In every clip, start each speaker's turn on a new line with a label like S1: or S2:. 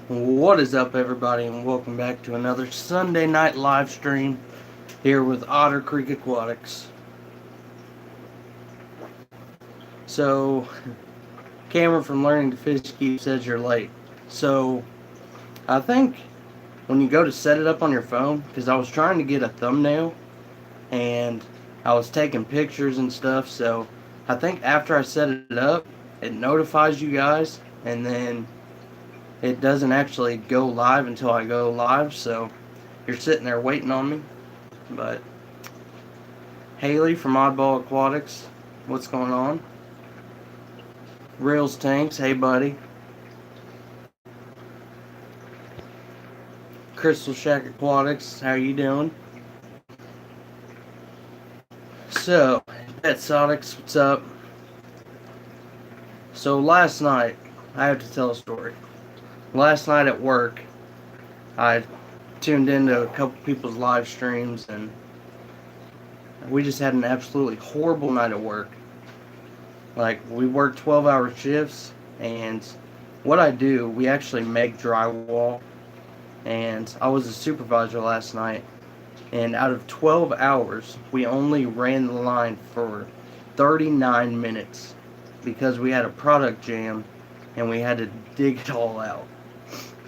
S1: What is up, everybody, and welcome back to another Sunday night live stream here with Otter Creek Aquatics. So, Cameron from Learning to Fish Keep says you're late. So, I think when you go to set it up on your phone, because I was trying to get a thumbnail and I was taking pictures and stuff, so I think after I set it up, it notifies you guys, and then it doesn't actually go live until I go live, so you're sitting there waiting on me. But Haley from Oddball Aquatics, what's going on? Reels Tanks, hey buddy. Crystal Shack Aquatics, how you doing? So, Exotics, what's up? So last night, I have to tell a story. Last night at work, I tuned into a couple people's live streams, and we just had an absolutely horrible night at work. Like, we work 12-hour shifts, and what I do, we actually make drywall, and I was a supervisor last night, and out of 12 hours, we only ran the line for 39 minutes because we had a product jam, and we had to dig it all out.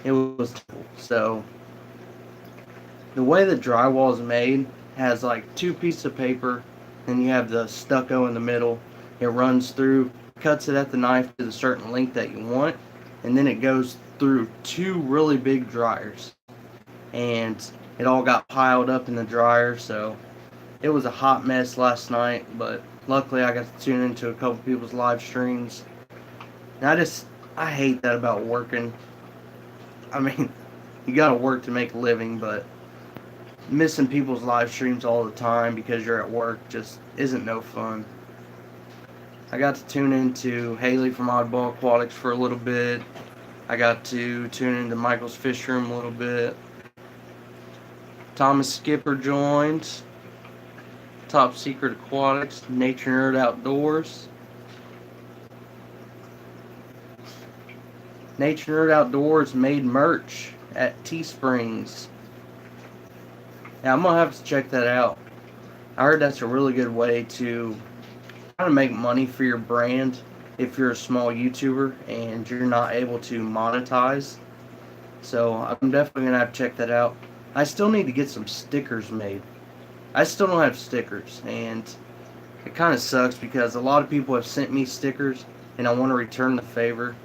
S1: It was terrible. So, the way the drywall is made has like two pieces of paper, and you have the stucco in the middle. It runs through, cuts it at the knife to the certain length that you want, and then it goes through two really big dryers. And it all got piled up in the dryer, so it was a hot mess last night, but luckily I got to tune into a couple people's live streams. And I hate that about working. I mean, you gotta work to make a living, but missing people's live streams all the time because you're at work just isn't no fun. I got to tune into Haley from Oddball Aquatics for a little bit. I got to tune into Michael's Fish Room a little bit. Thomas Skipper joined. Top Secret Aquatics, Nature Nerd Outdoors. Nature Nerd Outdoors made merch at Teesprings. Yeah, I'm gonna have to check that out. I heard that's a really good way to kind of make money for your brand if you're a small YouTuber and you're not able to monetize. So I'm definitely gonna have to check that out. I still need to get some stickers made. I still don't have stickers, and it kind of sucks because a lot of people have sent me stickers and I want to return the favor.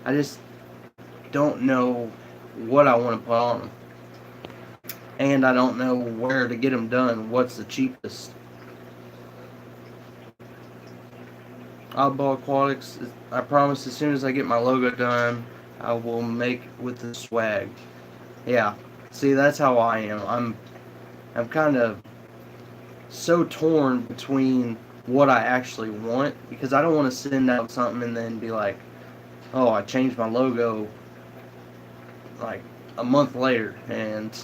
S1: I just don't know what I want to put on them. And I don't know where to get them done. What's the cheapest? Oddball Aquatics, I promise as soon as I get my logo done, I will make with the swag. Yeah, see, that's how I am. I'm kind of so torn between what I actually want, because I don't want to send out something and then be like, oh, I changed my logo like a month later and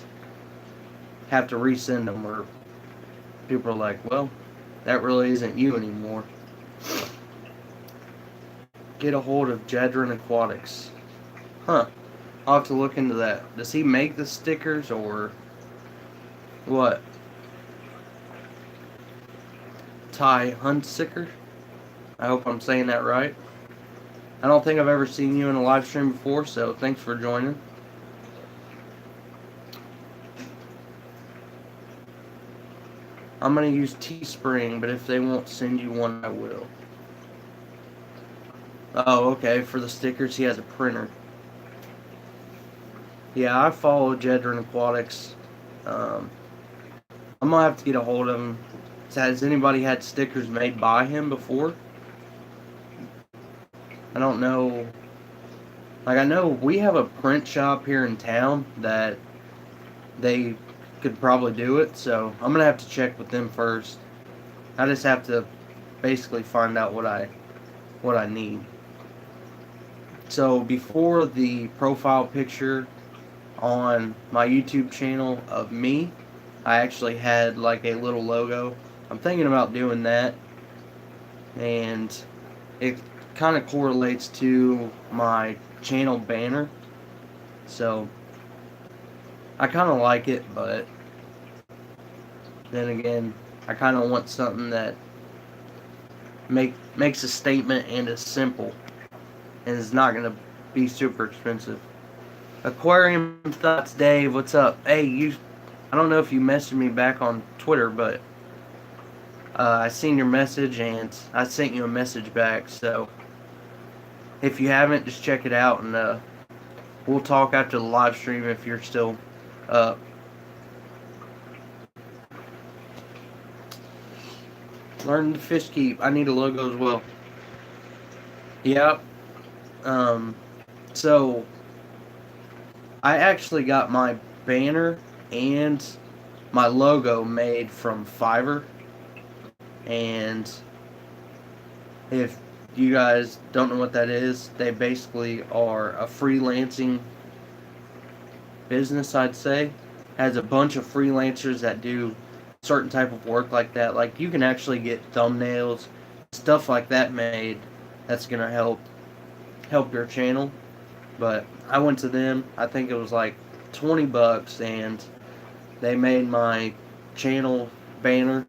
S1: have to resend them, or people are like, well, that really isn't you anymore. Get a hold of Jadron Aquatics. Huh. I'll have to look into that. Does he make the stickers or what? Ty Huntsicker? I hope I'm saying that right. I don't think I've ever seen you in a live stream before, so thanks for joining. I'm going to use Teespring, but if they won't send you one, I will. Oh, okay. For the stickers, he has a printer. Yeah, I follow Jedrin Aquatics. I'm going to have to get a hold of him. Has anybody had stickers made by him before? I don't know. Like, I know we have a print shop here in town that they could probably do it, so I'm going to have to check with them first. I just have to basically find out what I need. So before the profile picture on my YouTube channel of me, I actually had like a little logo. I'm thinking about doing that, and it kind of correlates to my channel banner. So I kind of like it, but then again, I kind of want something that makes a statement and is simple and is not going to be super expensive. Aquarium Thoughts Dave, what's up? Hey, I don't know if you messaged me back on Twitter, but I seen your message and I sent you a message back. So if you haven't, just check it out, and we'll talk after the live stream if you're still up. Learn to fish keep. I need a logo as well. Yep. So I actually got my banner and my logo made from Fiverr. And if you guys don't know what that is, they basically are a freelancing business, I'd say. Has a bunch of freelancers that do certain type of work like that. Like, you can actually get thumbnails, stuff like that made that's gonna help your channel. But I went to them, I think it was like $20, and they made my channel banner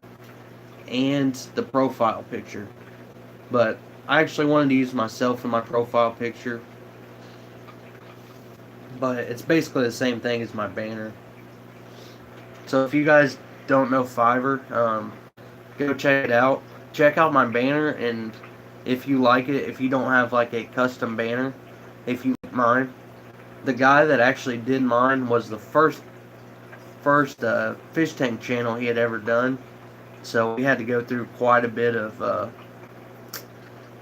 S1: and the profile picture. But I actually wanted to use myself in my profile picture, but it's basically the same thing as my banner. So if you guys don't know Fiverr, go check it out. Check out my banner, and if you like it, if you don't have like a custom banner, if you like mine, the guy that actually did mine was the first fish tank channel he had ever done. So we had to go through quite a bit of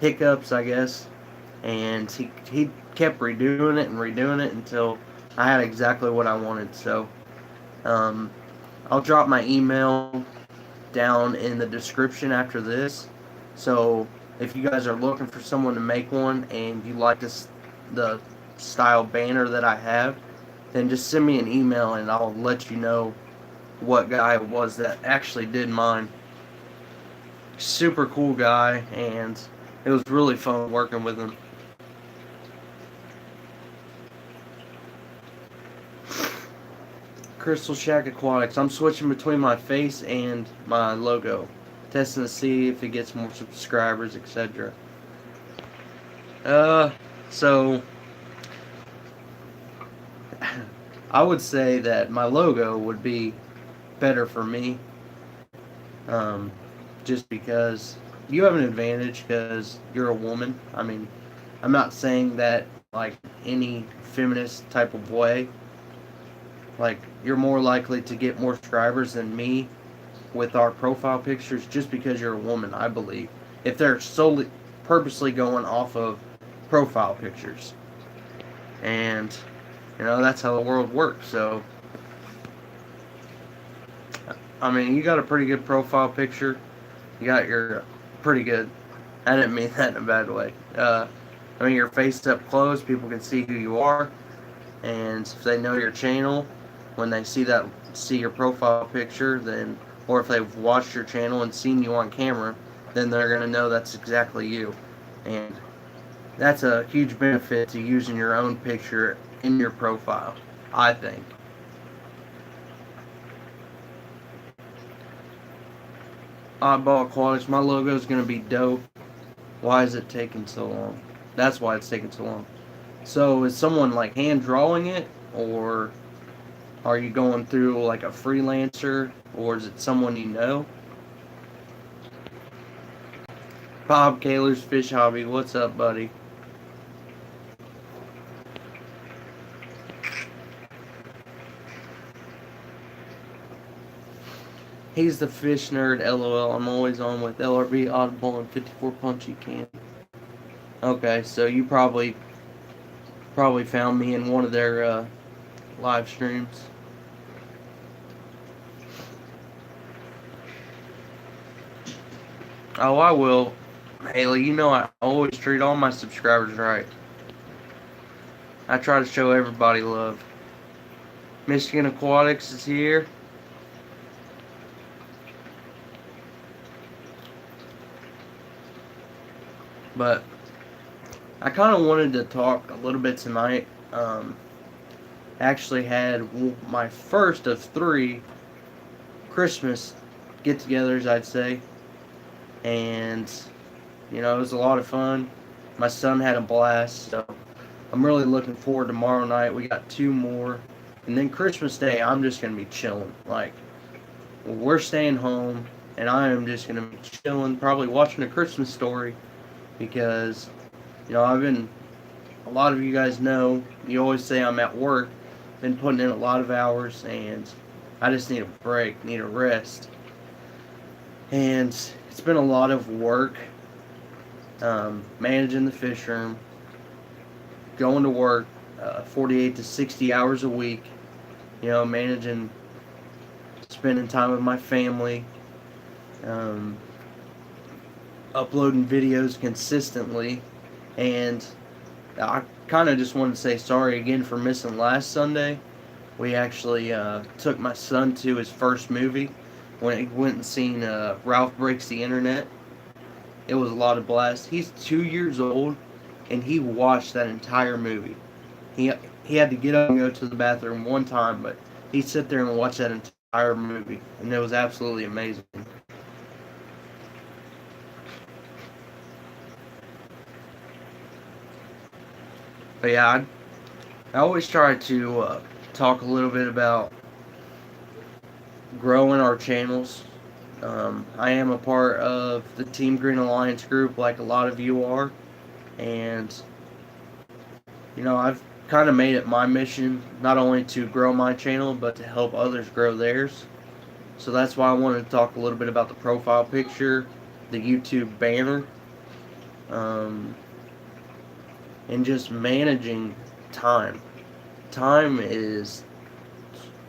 S1: hiccups, I guess, and he kept redoing it until I had exactly what I wanted. So I'll drop my email down in the description after this. So if you guys are looking for someone to make one and you like the style banner that I have, then just send me an email and I'll let you know what guy it was that actually did mine. Super cool guy, and it was really fun working with him. Crystal Shack Aquatics. I'm switching between my face and my logo, testing to see if it gets more subscribers, etc. So I would say that my logo would be better for me, just because you have an advantage because you're a woman. I mean, I'm not saying that like any feminist type of way. Like, you're more likely to get more subscribers than me with our profile pictures just because you're a woman, I believe. If they're solely purposely going off of profile pictures. And that's how the world works. So I mean, you got a pretty good profile picture. You got your pretty good. I didn't mean that in a bad way. I mean, your face up close, people can see who you are, and if they know your channel, when they see your profile picture, then, or if they've watched your channel and seen you on camera, then they're gonna know that's exactly you, and that's a huge benefit to using your own picture in your profile, I think. Oddball Aquatics, my logo is gonna be dope. Why is it taking so long? That's why it's taking so long. So is someone like hand drawing it, or are you going through like a freelancer, or is it someone you know? Bob Kaler's Fish Hobby, what's up, buddy? He's the fish nerd, LOL. I'm always on with LRB, Audible, and 54 Punchy Can. Okay, so you probably found me in one of their live streams. Oh, I will. Haley, I always treat all my subscribers right. I try to show everybody love. Michigan Aquatics is here. But I kind of wanted to talk a little bit tonight. Actually had my first of 3 Christmas get-togethers, I'd say, and it was a lot of fun. My son had a blast, so I'm really looking forward to tomorrow night. We got 2 more, and then Christmas Day, I'm just gonna be chilling. Like, we're staying home, and I am just gonna be chilling, probably watching A Christmas Story, because I've been. A lot of you guys know, you always say I'm at work, been putting in a lot of hours, and I just need a break, need a rest. And it's been a lot of work, managing the fish room, going to work 48 to 60 hours a week, managing, spending time with my family, um, uploading videos consistently, and I kind of just wanted to say sorry again for missing last Sunday. We actually took my son to his first movie when he went and seen Ralph Breaks the Internet. It was a lot of blast. He's 2 years old, and he watched that entire movie. He had to get up and go to the bathroom one time, but he sat there and watched that entire movie, and it was absolutely amazing. But yeah, I always try to talk a little bit about growing our channels. I am a part of the Team Green Alliance group, like a lot of you are, and I've kind of made it my mission not only to grow my channel but to help others grow theirs. So that's why I wanted to talk a little bit about the profile picture, the YouTube banner, um, and just managing time. Time is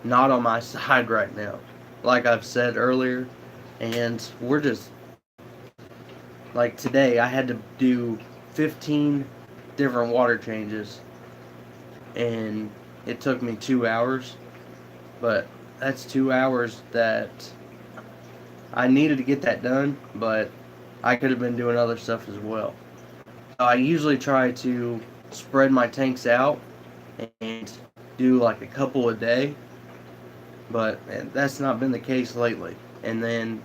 S1: not on my side right now, like I've said earlier, and we're just like today I had to do 15 different water changes, and it took me 2 hours, but that's 2 hours that I needed to get that done, but I could have been doing other stuff as well. I usually try to spread my tanks out and do like a couple a day, but that's not been the case lately. And then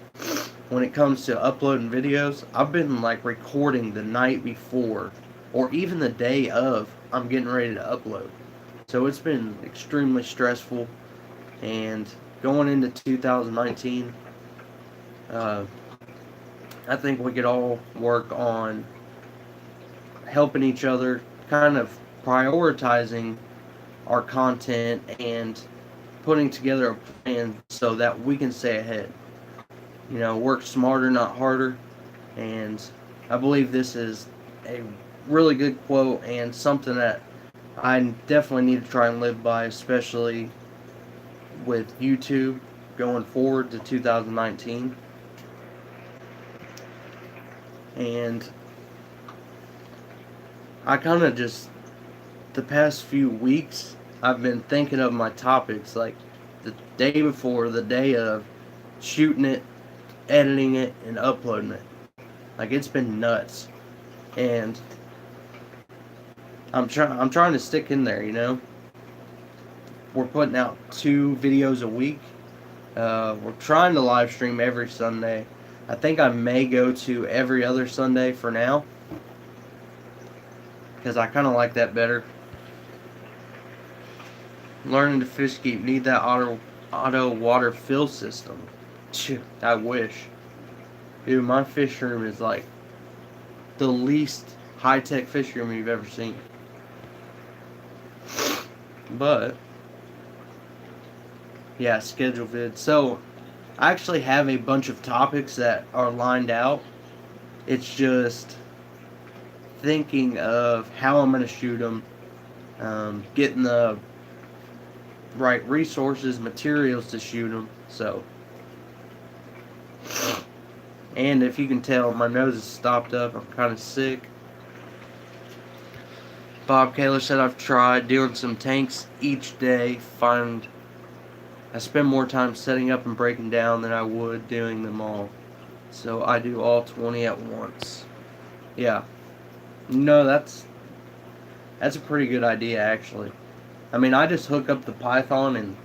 S1: when it comes to uploading videos, I've been like recording the night before or even the day of I'm getting ready to upload. So it's been extremely stressful, and going into 2019, I think we could all work on helping each other, kind of prioritizing our content and putting together a plan so that we can stay ahead. Work smarter, not harder. And I believe this is a really good quote and something that I definitely need to try and live by, especially with YouTube going forward to 2019. And I kind of just, the past few weeks, I've been thinking of my topics like the day before, the day of, shooting it, editing it, and uploading it. Like, it's been nuts. And I'm trying to stick in there. We're putting out 2 videos a week. We're trying to live stream every Sunday. I think I may go to every other Sunday for now, because I kind of like that better. Learning to fish keep, need that auto water fill system. I wish. Dude, my fish room is like the least high-tech fish room you've ever seen. But yeah, schedule vid. So I actually have a bunch of topics that are lined out. It's just thinking of how I'm going to shoot them, getting the right resources, materials to shoot them. So, and if you can tell, my nose is stopped up. I'm kind of sick. Bob Kaler said I've tried doing some tanks each day. I spend more time setting up and breaking down than I would doing them all. So I do all 20 at once. Yeah. No, That's a pretty good idea, actually. I mean, I just hook up the Python and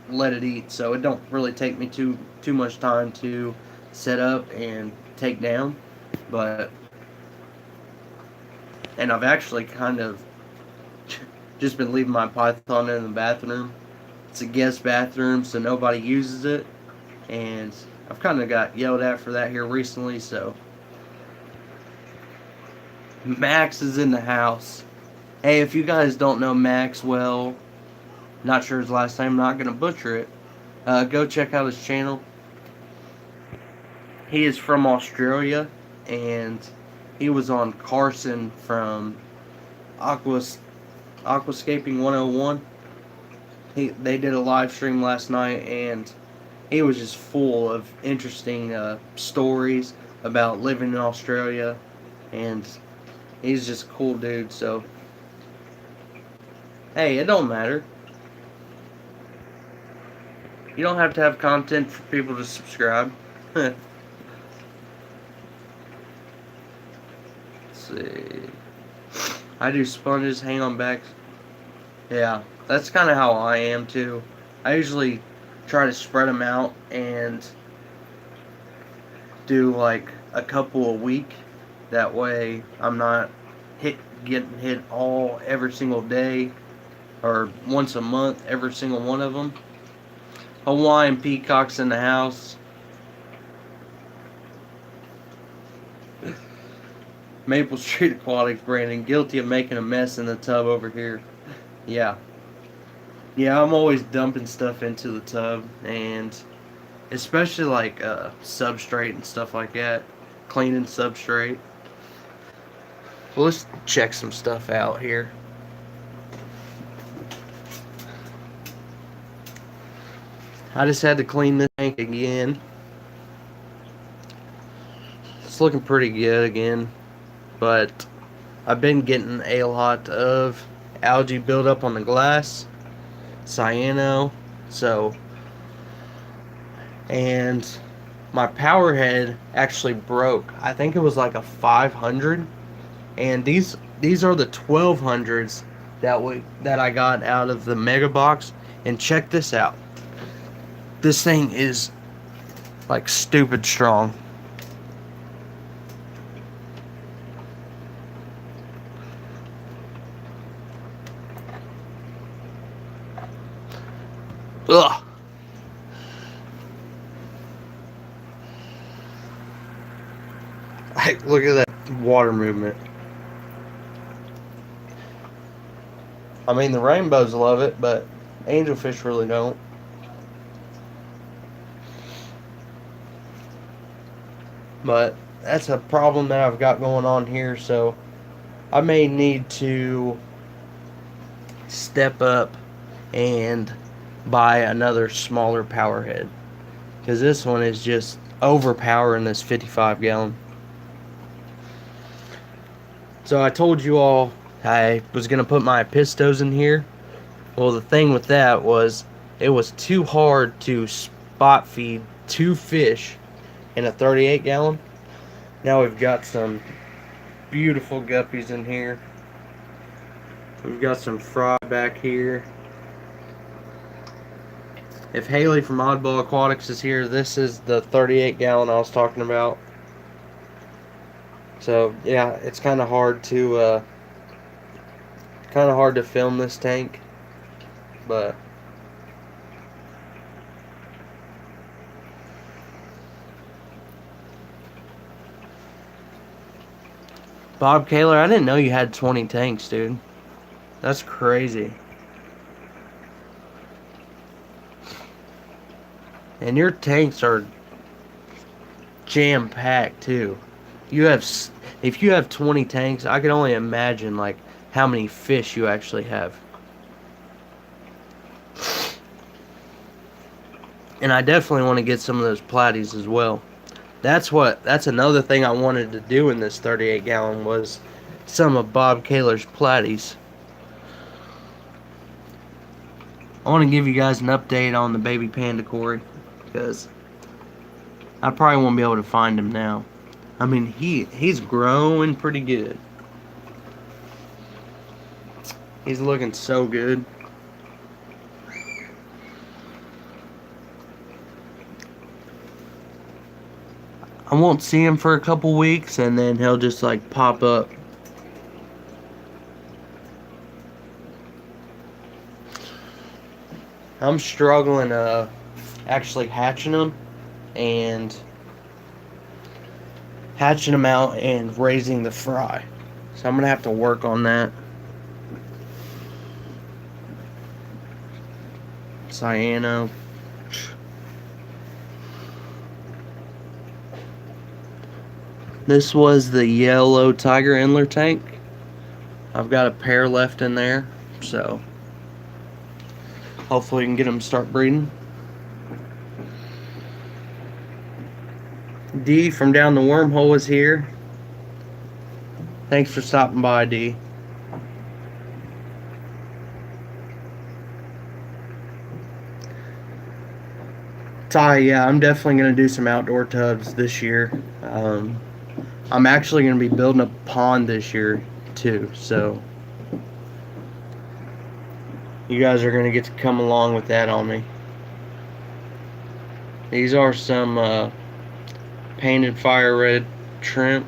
S1: let it eat, so it don't really take me too much time to set up and take down. But and I've actually kind of just been leaving my Python in the bathroom. It's a guest bathroom, so nobody uses it, and I've kind of got yelled at for that here recently. So Max is in the house. Hey, if you guys don't know Max well, not sure his last name, not gonna butcher it. Go check out his channel. He is from Australia, and he was on Carson from Aquascaping 101. They did a live stream last night, and he was just full of interesting stories about living in Australia, and he's just a cool dude. So hey, it don't matter. You don't have to have content for people to subscribe. Let's see. I do sponges, hang on backs. Yeah, that's kind of how I am too. I usually try to spread them out and do like a couple a week. That way I'm not getting hit every single day or once a month, every single one of them. Hawaiian peacocks in the house. Maple Street Aquatics, Brandon, guilty of making a mess in the tub over here. Yeah. Yeah, I'm always dumping stuff into the tub, and especially like substrate and stuff like that. Cleaning substrate. Well, let's check some stuff out here. I just had to clean this tank again. It's looking pretty good again, but I've been getting a lot of algae buildup on the glass, cyano, and my power head actually broke. I think it was like a 500, and these are the 1200s that I got out of the mega box. And check this out. This thing is like stupid strong. Ugh. Look at that water movement. I mean, the rainbows love it, but angelfish really don't. But that's a problem that I've got going on here, so I may need to step up and buy another smaller power head, because this one is just overpowering this 55 gallon. So I told you all I was going to put my pistos in here. Well, the thing with that was it was too hard to spot feed 2 fish in a 38 gallon. Now we've got some beautiful guppies in here. We've got some fry back here. If Haley from Oddball Aquatics is here, this is the 38 gallon I was talking about. So yeah, it's kind of hard to film this tank, but Bob Kaler, I didn't know you had 20 tanks, dude. That's crazy. And your tanks are jam-packed too. If you have 20 tanks, I can only imagine like how many fish you actually have. And I definitely want to get some of those platies as well. That's another thing I wanted to do in this 38 gallon was some of Bob Kaler's platies. I want to give you guys an update on the baby panda Corey, because I probably won't be able to find him now. I mean, he's growing pretty good. He's looking so good. I won't see him for a couple weeks, and then he'll just like pop up. I'm struggling actually hatching them and hatching them out and raising the fry. So I'm gonna have to work on that. Cyano. This was the yellow tiger antler tank. I've got a pair left in there, so hopefully we can get them to start breeding. D from down the wormhole is here. Thanks for stopping by, D. Ty, yeah, I'm definitely going to do some outdoor tubs this year. I'm actually going to be building a pond this year, too, so you guys are going to get to come along with that on me. These are some painted fire red shrimp.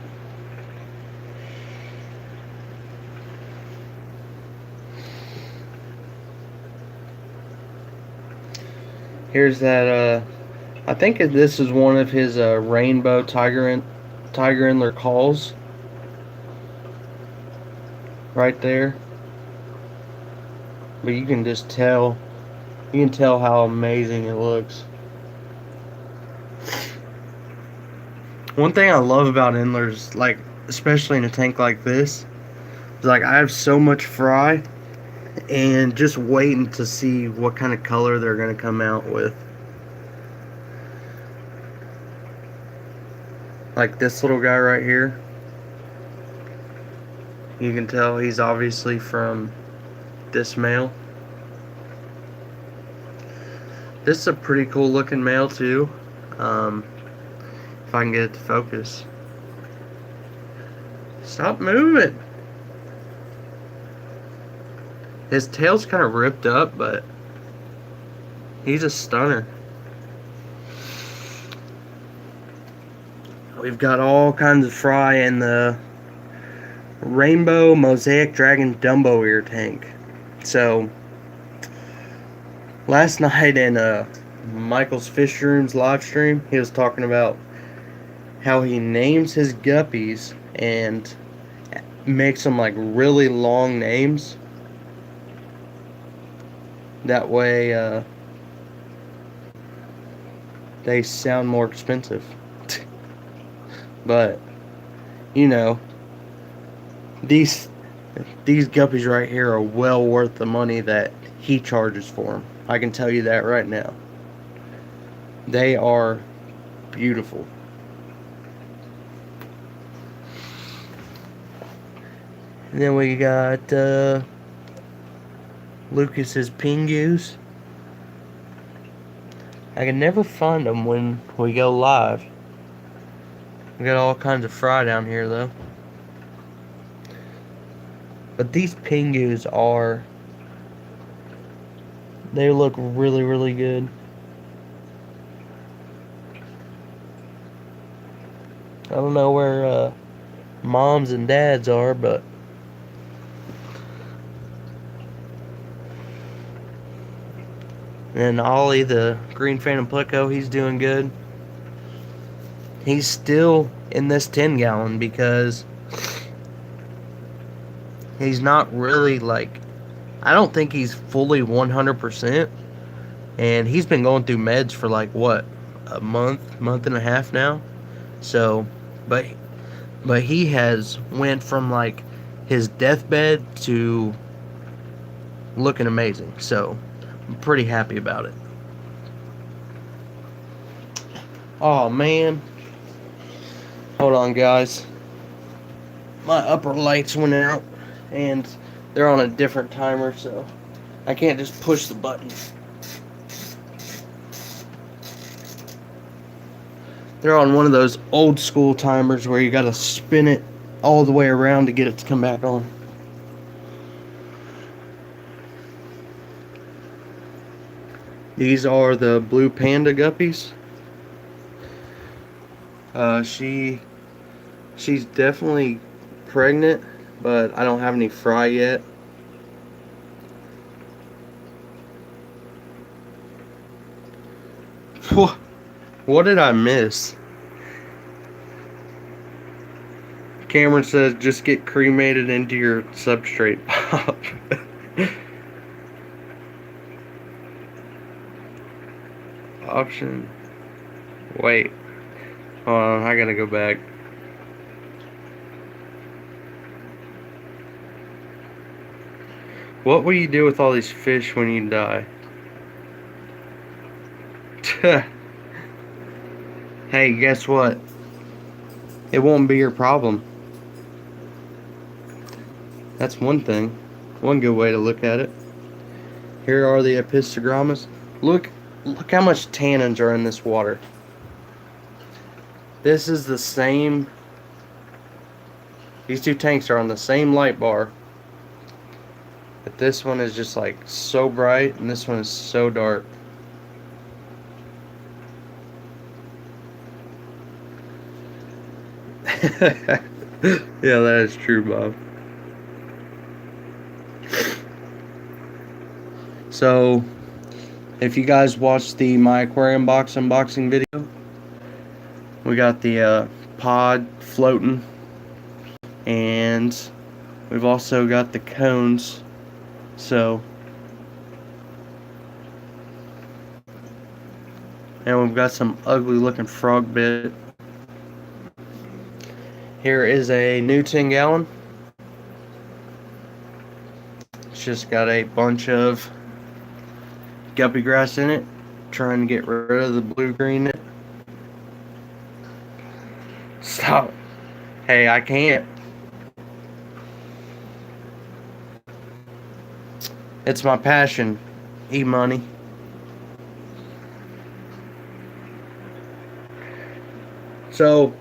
S1: Here's that, I think this is one of his rainbow tiger antler calls. Right there. But you can just tell, you can tell how amazing it looks. One thing I love about antlers, like, especially in a tank like this, is like I have so much fry, and just waiting to see what kind of color they're going to come out with. Like this little guy right here. You can tell he's obviously from this male. This is a pretty cool looking male too. If I can get it to focus. Stop moving. His tail's kind of ripped up, but he's a stunner. We've got all kinds of fry in the rainbow mosaic dragon Dumbo ear tank. So last night in Michael's Fish Room's live stream, he was talking about how he names his guppies and makes them like really long names. That way they sound more expensive. But you know, these guppies right here are well worth the money that he charges for them. I can tell you that right now. They are beautiful. And then we got Lucas's pingus. I can never find them when we go live. We got all kinds of fry down here though. But these pingus are, they look really, really good. I don't know where moms and dads are, but and Ollie, the green phantom pleco, he's doing good. He's still in this 10 gallon because he's not really like, I don't think he's fully 100%. And he's been going through meds for like what, a month and a half now. So, but he has went from like his deathbed to looking amazing. So I'm pretty happy about it. Oh man. Hold on guys. My upper lights went out and they're on a different timer, so I can't just push the button. They're on one of those old school timers where you gotta spin it all the way around to get it to come back on. These are the blue panda guppies. She's definitely pregnant, but I don't have any fry yet. What did I miss? Cameron says just get cremated into your substrate pop. Option. Wait. Hold on, I gotta go back. What will you do with all these fish when you die? Hey, guess what? It won't be your problem. That's one thing. One good way to look at it. Here are the epistogrammas. Look how much tannins are in this water. This is the same. These two tanks are on the same light bar. But this one is just like so bright and this one is so dark. Yeah, that is true, Bob. So, if you guys watched the My Aquarium Box unboxing video, we got the pod floating, and we've also got the cones. So, and we've got some ugly looking frog bit. Here is a new 10-gallon. It's just got a bunch of guppy grass in it, trying to get rid of the blue-green. Stop. Hey, I can't. It's my passion. E-money. So,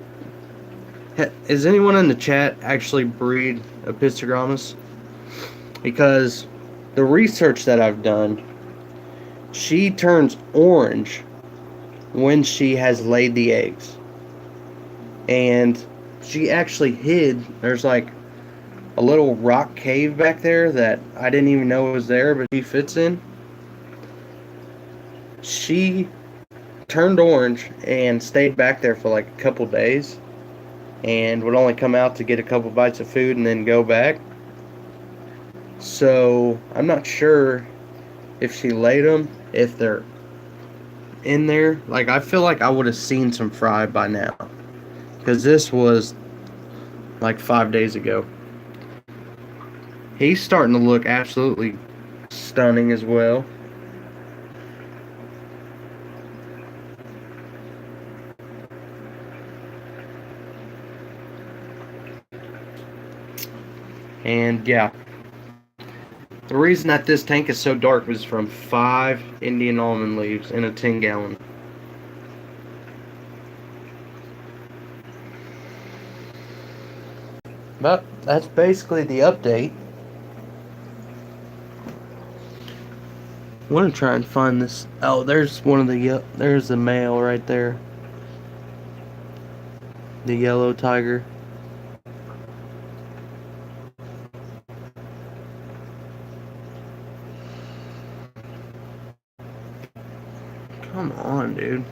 S1: is anyone in the chat actually breed epistogrammas? Because the research that I've done, she turns orange when she has laid the eggs. And she actually hid, there's like a little rock cave back there that I didn't even know was there, but she fits in. She turned orange and stayed back there for like a couple days and would only come out to get a couple bites of food and then go back. So I'm not sure if she laid them, if they're in there. Like, I feel like I would have seen some fry by now, because this was like 5 days ago. He's starting to look absolutely stunning as well. And yeah, the reason that this tank is so dark was from 5 Indian almond leaves in a 10-gallon. But that's basically the update. I want to try and find this. Oh, there's one of the, there's the male right there. The yellow tiger. Come on, dude.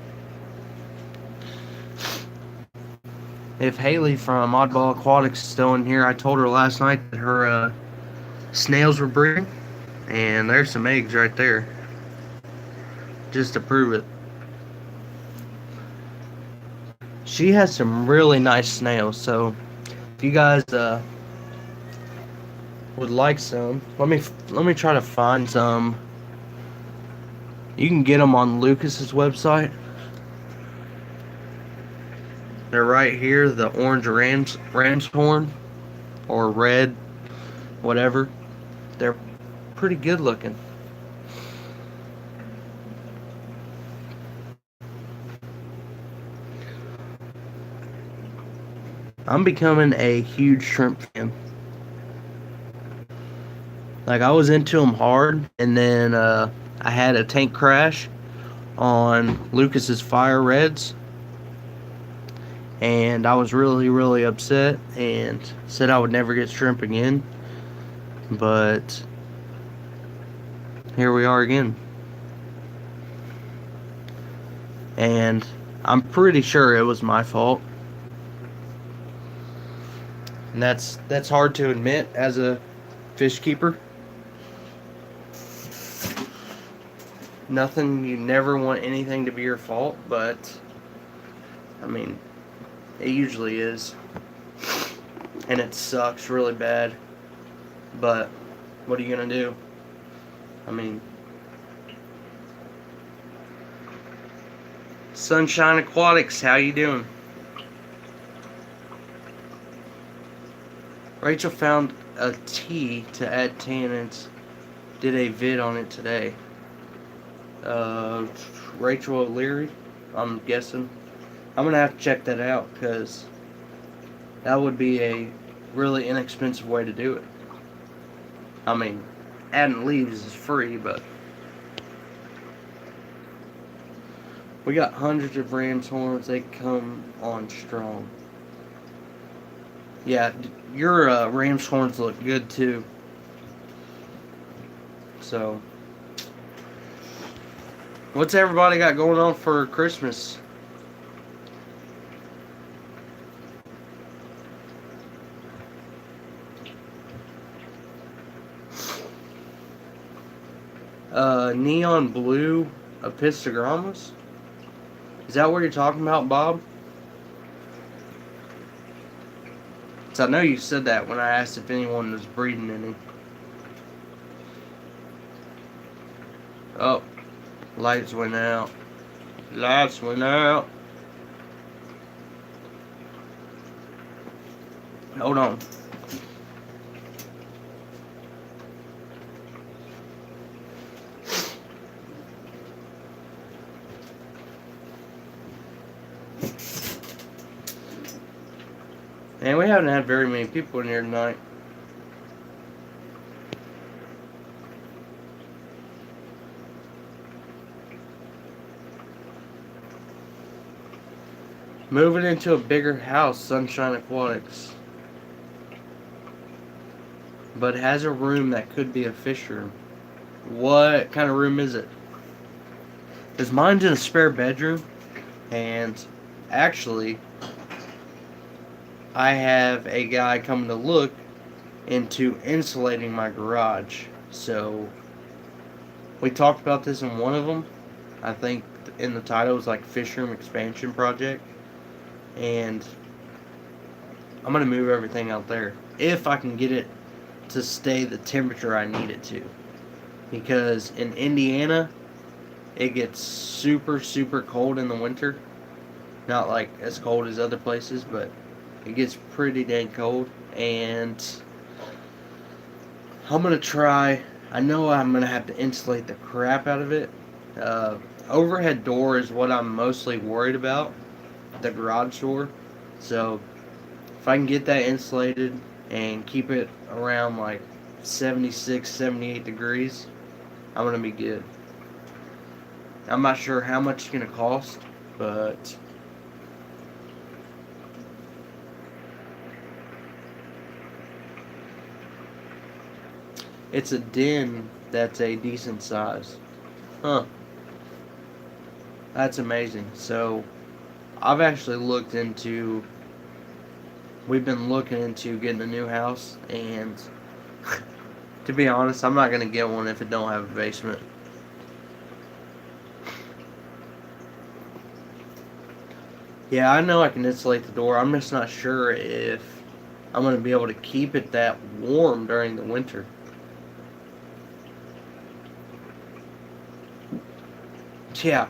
S1: If Haley from Oddball Aquatics is still in here, I told her last night that her snails were breeding. And there's some eggs right there. Just to prove it. She has some really nice snails, so if you guys would like some, let me try to find some. You can get them on Lucas's website. They're right here, the orange ram's horn, or red, whatever. They're pretty good looking. I'm becoming a huge shrimp fan. Like, I was into them hard, and then I had a tank crash, on Lucas's Fire Reds, and I was really, really upset and said I would never get shrimp again. But here we are again. And I'm pretty sure it was my fault. And that's hard to admit as a fish keeper. You never want anything to be your fault, but I mean, it usually is. And it sucks really bad. But what are you gonna do? I mean, Sunshine Aquatics, how you doing? Rachel found a tea to add tannins. Did a vid on it today. Rachel O'Leary, I'm guessing. I'm gonna have to check that out because that would be a really inexpensive way to do it. I mean, adding leaves is free, but we got hundreds of ram's horns. They come on strong. Yeah, your ram's horns look good too. So, what's everybody got going on for Christmas? Neon blue epistogramas? Is that what you're talking about, Bob? So I know you said that when I asked if anyone was breeding any. Oh, lights went out. Lights went out. Hold on. And we haven't had very many people in here tonight. Moving into a bigger house, Sunshine Aquatics. But it has a room that could be a fish room. What kind of room is it? Because mine's in a spare bedroom. And actually, I have a guy coming to look into insulating my garage. So, we talked about this in one of them. I think in the title it was like Fish Room Expansion Project. And I'm going to move everything out there. If I can get it to stay the temperature I need it to. Because in Indiana, it gets super, super cold in the winter. Not like as cold as other places, but it gets pretty dang cold. And I'm going to try. I know I'm going to have to insulate the crap out of it. Overhead door is what I'm mostly worried about. The garage door. So if I can get that insulated and keep it around like 76, 78 degrees, I'm going to be good. I'm not sure how much it's going to cost, but it's a den that's a decent size. Huh. That's amazing. So, I've actually we've been looking into getting a new house, and to be honest, I'm not going to get one if it don't have a basement. Yeah, I know I can insulate the door. I'm just not sure if I'm going to be able to keep it that warm during the winter. Yeah,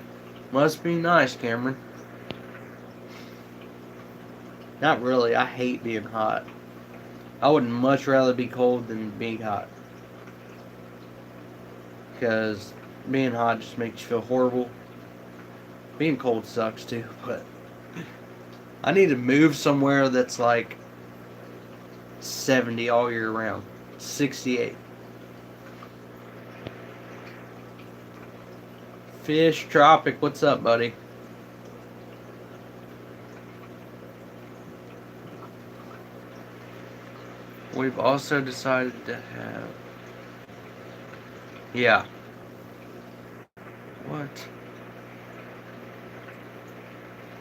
S1: must be nice, Cameron. Not really. I hate being hot. I would much rather be cold than being hot. Because being hot just makes you feel horrible. Being cold sucks too, but I need to move somewhere that's like 70 all year round. 68. Fish Tropic, what's up, buddy? We've also decided to have... Yeah. What?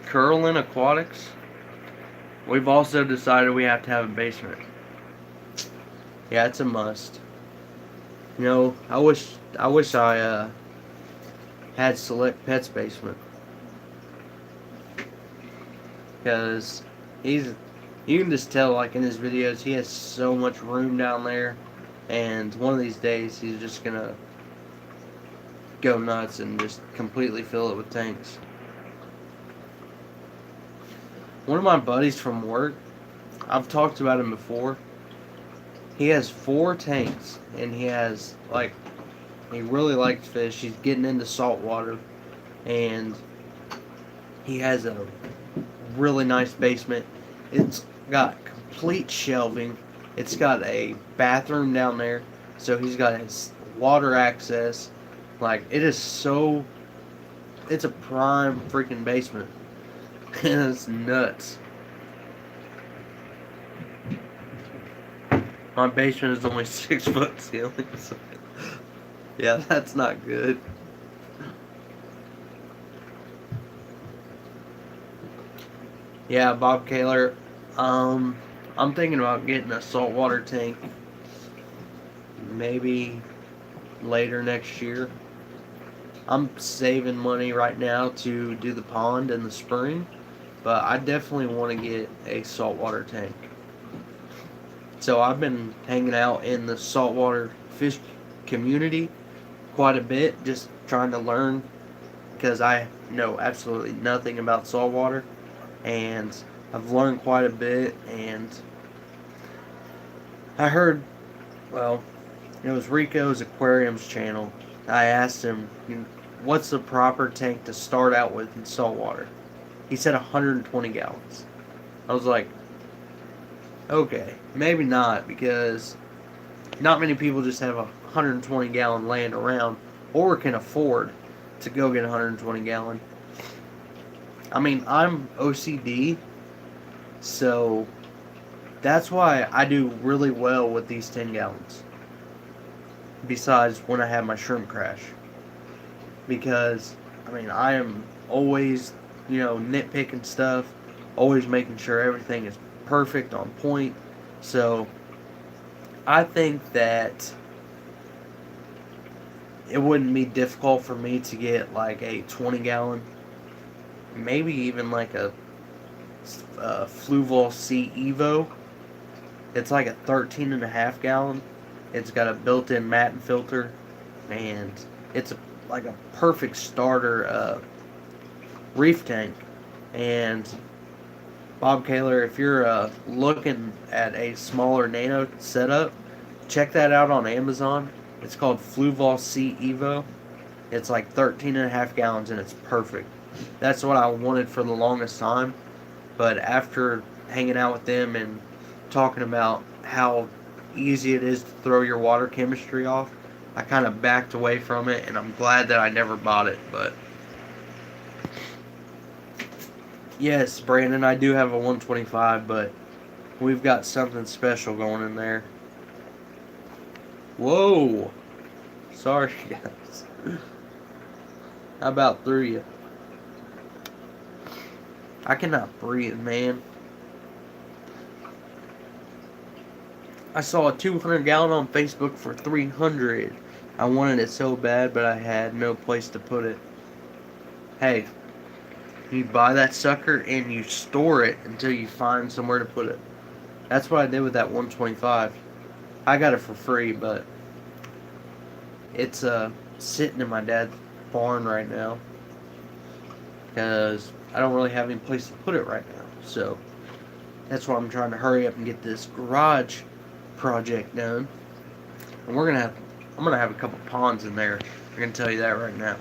S1: Curlin Aquatics? We've also decided we have to have a basement. Yeah, it's a must. You know, I wish I had Select Pets basement, because you can just tell, like in his videos, he has so much room down there, and one of these days he's just gonna go nuts and just completely fill it with tanks. One of my buddies from work, I've talked about him before. He has 4 tanks, and he really likes fish. He's getting into saltwater, and he has a really nice basement. It's got complete shelving. It's got a bathroom down there, so he's got his water access. Like, it's a prime freaking basement. And it's nuts. My basement is only 6 foot ceiling, so yeah, that's not good. Yeah, Bob Kaler. I'm thinking about getting a saltwater tank maybe later next year. I'm saving money right now to do the pond in the spring, but I definitely want to get a saltwater tank. So I've been hanging out in the saltwater fish community quite a bit, just trying to learn, because I know absolutely nothing about saltwater, and I've learned quite a bit. And I heard, well, it was Rico's Aquariums channel. I asked him, what's the proper tank to start out with in saltwater? He said 120 gallons. I was like, okay, maybe not, because not many people just have a 120 gallon laying around, or can afford to go get a 120 gallon. I mean, I'm OCD, so that's why I do really well with these 10 gallons. Besides when I have my shrimp crash. Because, I mean, I am always, nitpicking stuff, always making sure everything is perfect, on point. So I think that it wouldn't be difficult for me to get like a 20 gallon, maybe even like a Fluval C Evo. It's like a 13.5 gallon. It's got a built-in matin filter, and it's like a perfect starter reef tank. And Bob Kaler, if you're looking at a smaller nano setup, check that out on Amazon. It's called Fluval C Evo. It's like 13.5 gallons, and it's perfect. That's what I wanted for the longest time. But after hanging out with them and talking about how easy it is to throw your water chemistry off, I kind of backed away from it, and I'm glad that I never bought it. But yes, Brandon, I do have a 125, but we've got something special going in there. Whoa! Sorry, guys. I about threw you. I cannot breathe, man. I saw a 200 gallon on Facebook for $300. I wanted it so bad, but I had no place to put it. Hey, you buy that sucker and you store it until you find somewhere to put it. That's what I did with that 125. I got it for free, but it's sitting in my dad's barn right now, because I don't really have any place to put it right now. So that's why I'm trying to hurry up and get this garage project done. And I'm gonna have a couple ponds in there. I'm gonna tell you that right now.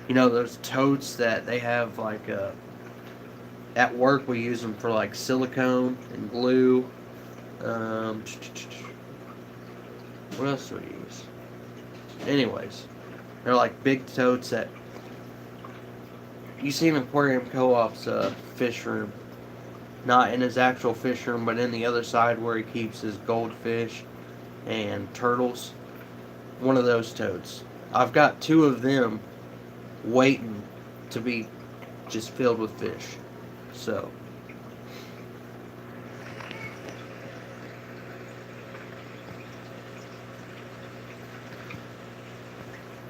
S1: You know those totes that they have, like at work, we use them for like silicone and glue. What else do we use? Anyways, they're like big totes that you seen Aquarium Co-op's fish room. Not in his actual fish room, but in the other side where he keeps his goldfish and turtles. One of those totes. I've got 2 of them waiting to be just filled with fish. So,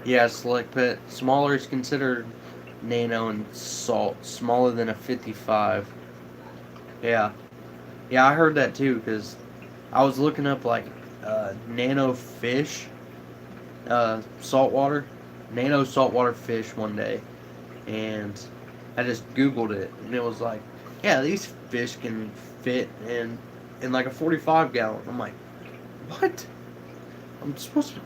S1: yeah, Select Pet. Smaller is considered nano and salt. Smaller than a 55. Yeah. Yeah, I heard that too, because I was looking up like nano fish, saltwater, nano saltwater fish one day, and I just Googled it, and it was like, yeah, these fish can fit in like a 45 gallon. I'm like, what?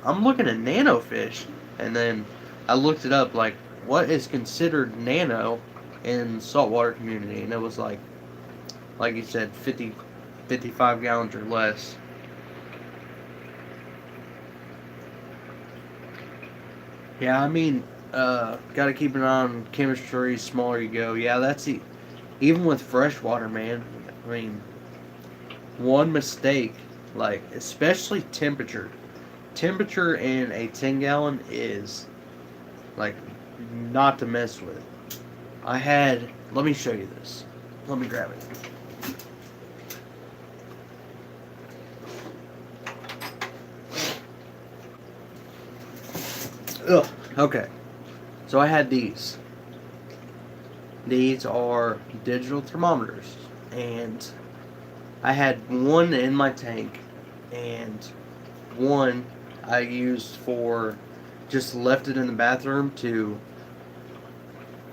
S1: I'm looking at nano fish, and then I looked it up, like, what is considered nano in saltwater community, and it was like you said, 55 gallons or less. Yeah, I mean, got to keep an eye on chemistry. Smaller you go, yeah, even with freshwater, man. I mean, one mistake, like especially temperature in a 10 gallon is like not to mess with. Let me show you this. Let me grab it. Ugh. Okay. So I had these. These are digital thermometers, and I had one in my tank, and one I used for just left it in the bathroom to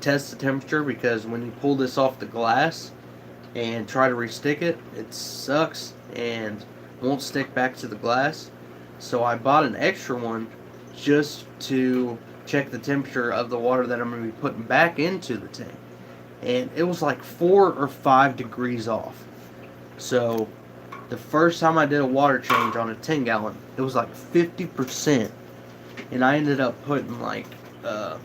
S1: test the temperature, because when you pull this off the glass and try to restick it, it sucks and won't stick back to the glass. So I bought an extra one just to check the temperature of the water that I'm going to be putting back into the tank. And it was like 4 or 5 degrees off. So the first time I did a water change on a 10 gallon, it was like 50%. And I ended up putting like, the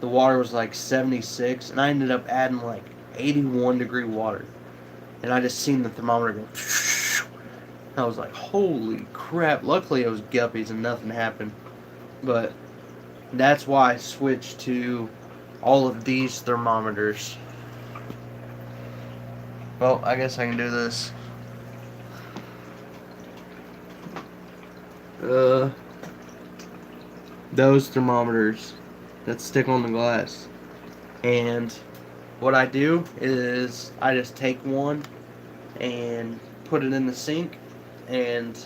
S1: water was like 76, and I ended up adding like 81 degree water. And I just seen the thermometer go. I was like, holy crap. Luckily it was guppies and nothing happened. But that's why I switched to all of these thermometers. Well, I guess I can do this. Those thermometers that stick on the glass. And what I do is I just take one and put it in the sink, and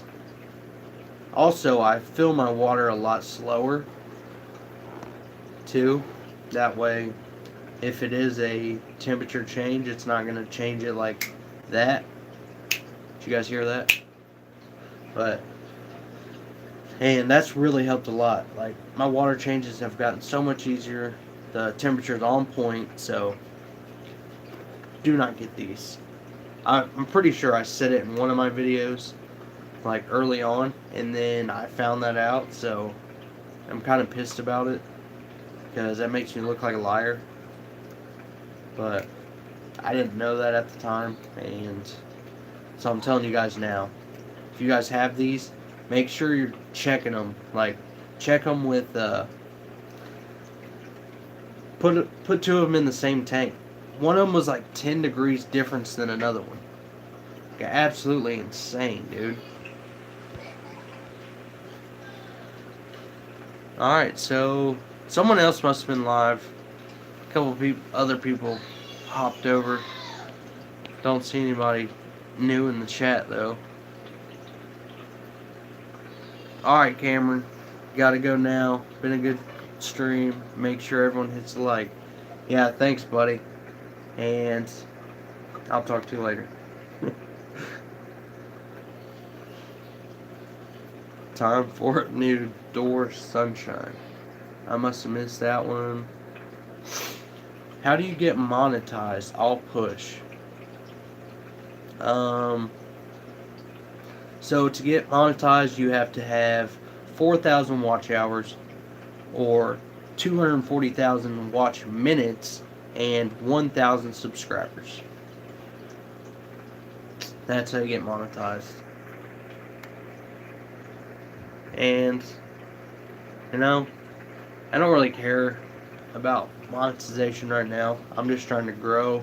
S1: also I fill my water a lot slower too. That way, if it is a temperature change, it's not going to change it like that. Did you guys hear that? And that's really helped a lot. Like, my water changes have gotten so much easier. The temperature's on point, so do not get these. I'm pretty sure I said it in one of my videos, like early on, and then I found that out, so I'm kind of pissed about it, because that makes me look like a liar. But I didn't know that at the time, and so I'm telling you guys now. If you guys have these, make sure you're checking them. Like, check them with put 2 of them in the same tank. One of them was like 10 degrees difference than another one. Like, absolutely insane, dude. Alright, so someone else must have been live. A couple other people hopped over. Don't see anybody new in the chat though. Alright, Cameron. Gotta go now. Been a good stream. Make sure everyone hits the like. Yeah, thanks, buddy. And I'll talk to you later. Time for new door sunshine. I must have missed that one. How do you get monetized? I'll push. So to get monetized, you have to have 4,000 watch hours or 240,000 watch minutes, and 1,000 subscribers. That's how you get monetized. And, you know, I don't really care about monetization right now. I'm just trying to grow.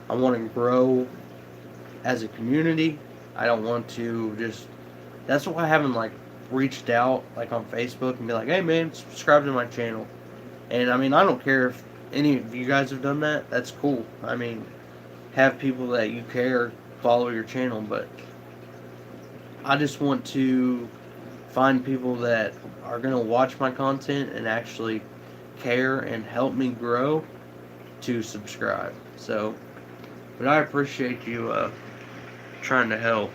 S1: I want to grow as a community. I don't want to just... That's why I haven't, like, reached out, like, on Facebook and be like, hey, man, subscribe to my channel. And, I mean, I don't care if any of you guys have done that. That's cool. I mean, have people that you care follow your channel, but I just want to find people that are going to watch my content and actually care and help me grow to subscribe. So, but I appreciate you trying to help.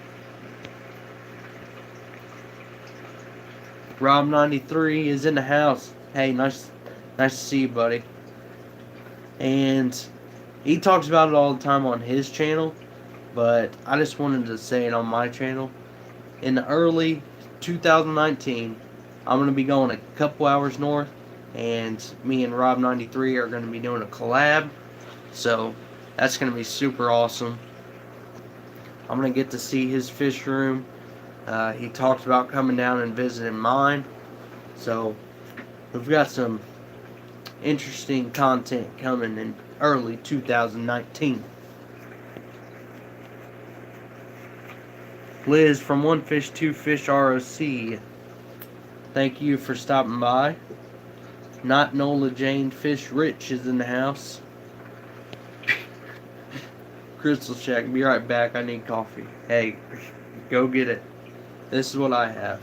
S1: Rob93 is in the house. Hey, nice to see you, buddy. And he talks about it all the time on his channel, but I just wanted to say it on my channel. In the early 2019, I'm going to be going a couple hours north, and me and Rob93 are going to be doing a collab. So that's going to be super awesome. I'm going to get to see his fish room. He talked about coming down and visiting mine. So we've got some interesting content coming in early 2019. Liz from One Fish, Two Fish ROC. Thank you for stopping by. Not Nola Jane Fish Rich is in the house. Crystal Shack, be right back. I need coffee. Hey, go get it. This is what I have.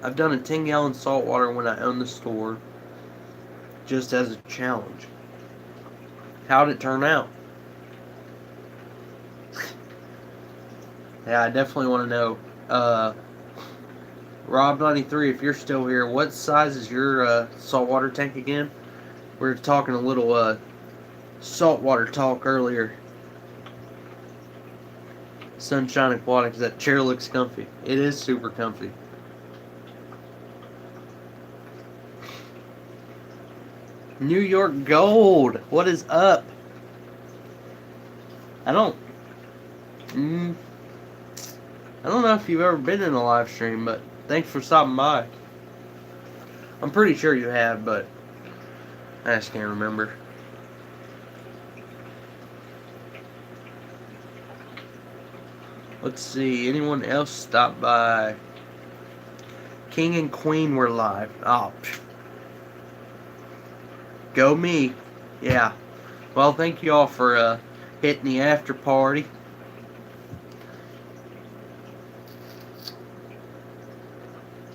S1: I've done a 10-gallon saltwater when I owned the store, just as a challenge. How'd it turn out? Yeah, I definitely want to know. Rob93, if you're still here, what size is your saltwater tank again? We were talking a little saltwater talk earlier. Sunshine Aquatics, that chair looks comfy. It is super comfy. New York Gold, what is up? I don't know if you've ever been in a live stream, but thanks for stopping by. I'm pretty sure you have, but I just can't remember. Let's see, anyone else stop by? King and Queen were live. Oh, go me. Yeah. Well, thank you all for hitting the after party.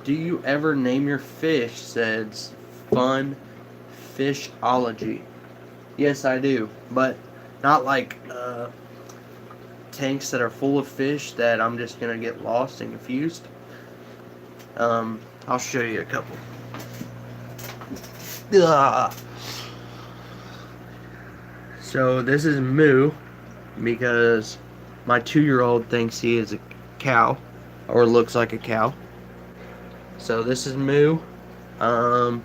S1: Do you ever name your fish? Says Fun Fishology. Yes, I do, but not like tanks that are full of fish that I'm just gonna get lost and confused. I'll show you a couple. Ugh. So this is Moo, because my 2-year-old thinks he is a cow, or looks like a cow. So this is Moo. My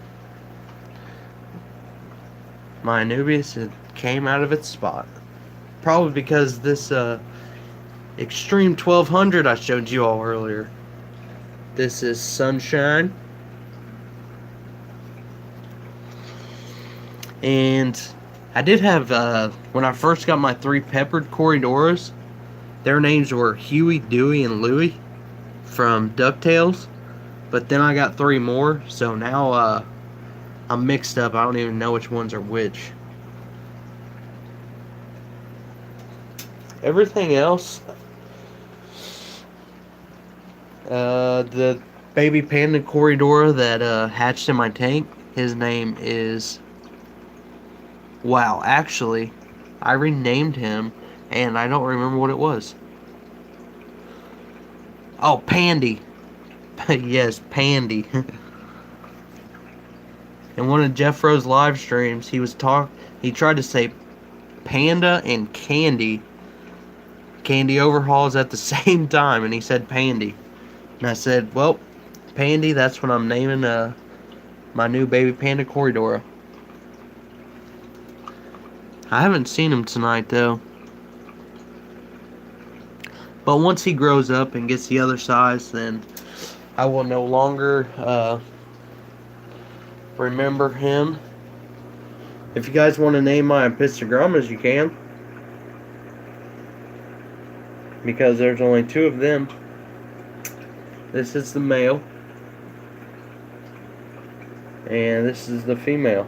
S1: Anubius, it came out of its spot. Probably because this Extreme 1200 I showed you all earlier. This is Sunshine. And I did have, when I first got my 3 peppered Corridoras, their names were Huey, Dewey, and Louie from DuckTales. But then I got 3 more, so now I'm mixed up. I don't even know which ones are which. Everything else, the baby panda Corridora that hatched in my tank, his name is... Wow, actually, I renamed him, and I don't remember what it was. Oh, Pandy. Yes, Pandy. In one of Jeff Rowe's live streams, he tried to say panda and candy. Candy Overhauls at the same time, and he said Pandy. And I said, well, Pandy, that's what I'm naming my new baby panda Corridora. I haven't seen him tonight, though. But once he grows up and gets the other size, then I will no longer remember him. If you guys want to name my Epistogrammas, you can. Because there's only 2 of them. This is the male. And this is the female.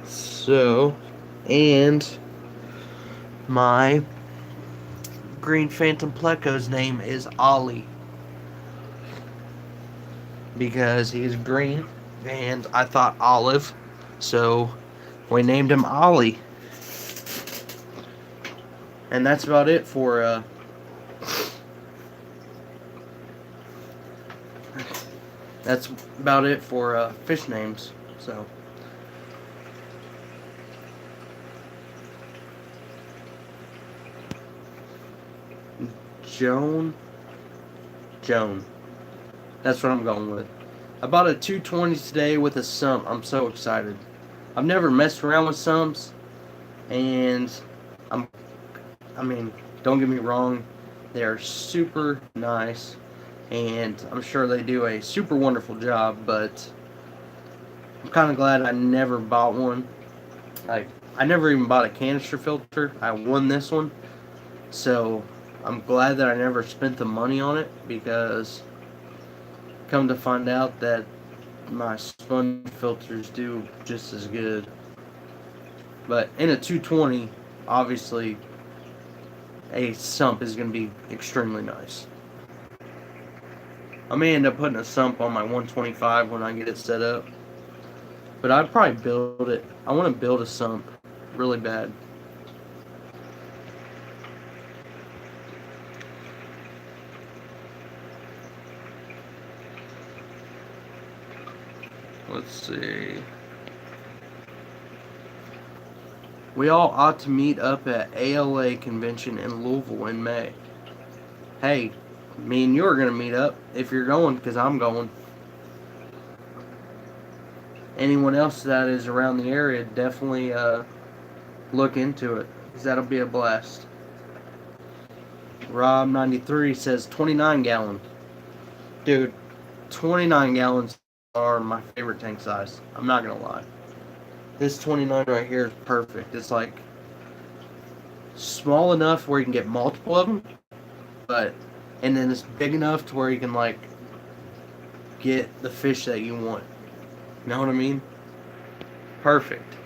S1: So, and my Green Phantom Pleco's name is Ollie. Because he's green, and I thought olive, so we named him Ollie. And that's about it for fish names. So Joan. That's what I'm going with. I bought a 220 today with a sump. I'm so excited. I've never messed around with sumps, and don't get me wrong, they're super nice, and I'm sure they do a super wonderful job, but I'm kind of glad I never bought one. Like, I never even bought a canister filter. I won this one, so I'm glad that I never spent the money on it, because come to find out that my sponge filters do just as good. But in a 220, obviously, a sump is going to be extremely nice. I may end up putting a sump on my 125 when I get it set up. But I'd probably build it. I want to build a sump really bad. Let's see. We all ought to meet up at ALA convention in Louisville in May. Hey, me and you are going to meet up if you're going, because I'm going. Anyone else that is around the area, definitely look into it, because that'll be a blast. Rob93 says 29 gallon. Dude, 29 gallons are my favorite tank size. I'm not going to lie. This 29 right here is perfect. It's like small enough where you can get multiple of them, and then it's big enough to where you can like get the fish that you want. You know what I mean? Perfect.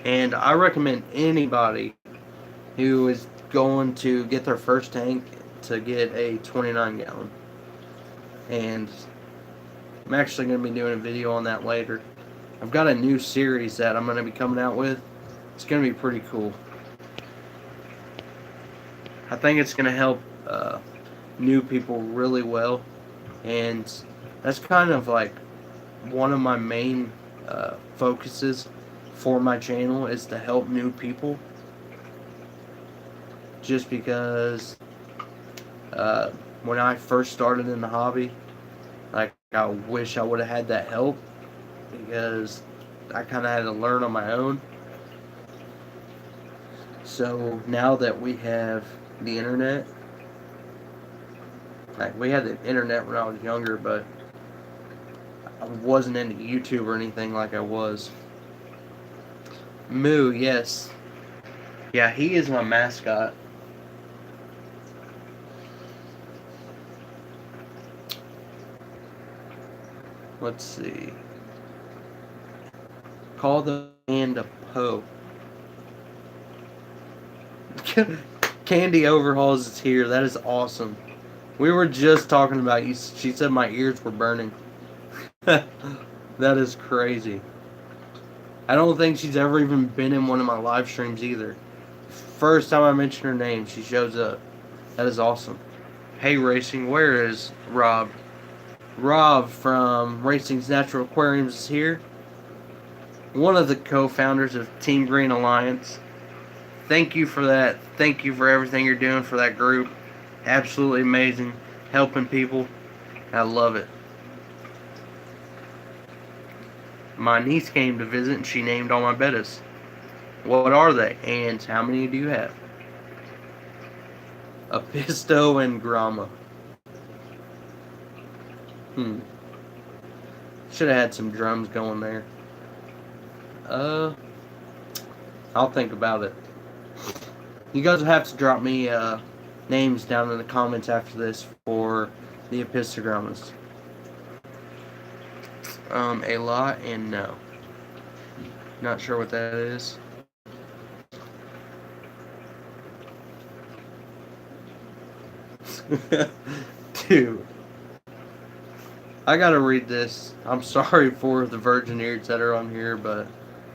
S1: And I recommend anybody who is going to get their first tank to get a 29 gallon. And I'm actually going to be doing a video on that later. I've got a new series that I'm going to be coming out with. It's going to be pretty cool. I think it's going to help new people really well. And that's kind of like one of my main focuses for my channel, is to help new people. Just because when I first started in the hobby, like, I wish I would have had that help, because I kind of had to learn on my own. So now that we have the internet, like, we had the internet when I was younger, but I wasn't into YouTube or anything like I was. Moo, yes. Yeah, he is my mascot. Let's see. Call the band a Poe. Candy Overhauls is here. That is awesome. We were just talking about you. She said my ears were burning. That is crazy. I don't think she's ever even been in one of my live streams either. First time I mention her name, she shows up. That is awesome. Hey Racing, where is Rob? Rob from Racing's Natural Aquariums is here. One of the co-founders of Team Green Alliance. thank you for that. Thank you for everything you're doing for that group. Absolutely amazing. Helping people. I love it. My niece came to visit and she named all my bettas. What are they? And how many do you have? A Pisto and Grama. Should have had some drums going there. I'll think about it. You guys will have to drop me names down in the comments after this for the epistogrammas. A lot and no. Not sure what that is. Dude. I gotta read this. I'm sorry for the virgin ears that are on here, but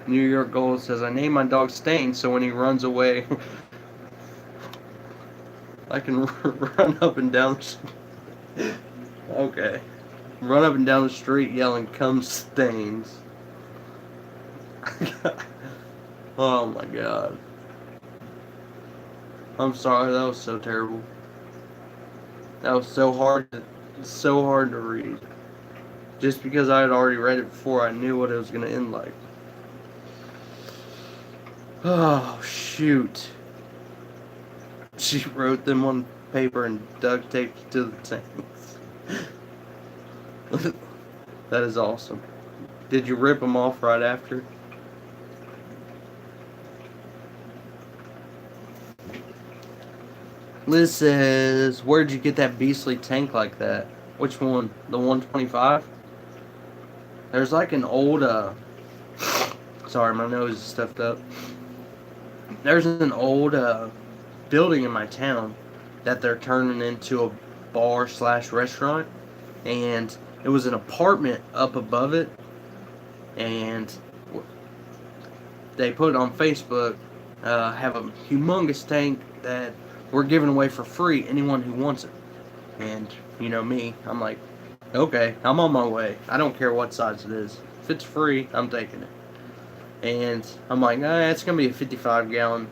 S1: New York Gold says, I named my dog Stain so when he runs away, I can run up and down the okay. Run up and down the street yelling, come Stains. Oh my god. I'm sorry, that was so terrible. That was so hard to read. Just because I had already read it before, I knew what it was going to end like. Oh, shoot. She wrote them on paper and duct taped to the tanks. That is awesome. Did you rip them off right after? Liz says, where'd you get that beastly tank like that? Which one? The 125? There's like an old, sorry, my nose is stuffed up. There's an old building in my town that they're turning into a bar/restaurant, and it was an apartment up above it, and they put it on Facebook, have a humongous tank that we're giving away for free, anyone who wants it. And, you know me, I'm like, okay, I'm on my way. I don't care what size it is. If it's free, I'm taking it. And I'm like, it's going to be a 55-gallon.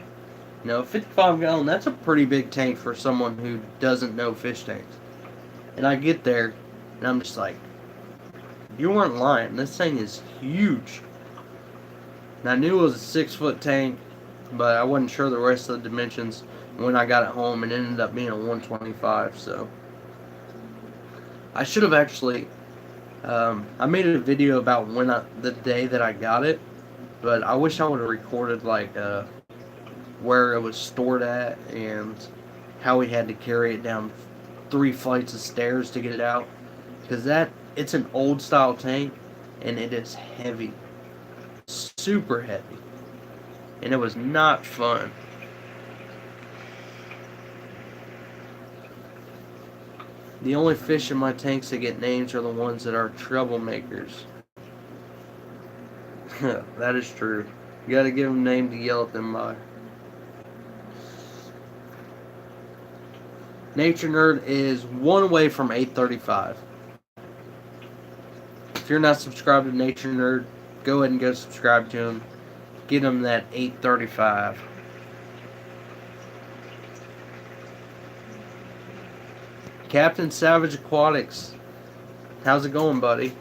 S1: You know, 55-gallon, that's a pretty big tank for someone who doesn't know fish tanks. And I get there, and I'm just like, you weren't lying. This thing is huge. And I knew it was a 6-foot tank, but I wasn't sure the rest of the dimensions. When I got it home, it ended up being a 125, so I should have actually I made a video about the day that I got it, but I wish I would have recorded like where it was stored at and how we had to carry it down 3 flights of stairs to get it out, because it's an old style tank and it is heavy, super heavy, and it was not fun. The only fish in my tanks that get names are the ones that are troublemakers. That is true. You gotta give them a name to yell at them by. Nature Nerd is one away from 835. If you're not subscribed to Nature Nerd, go ahead and go subscribe to him. Get him that 835. Captain Savage Aquatics. How's it going, buddy?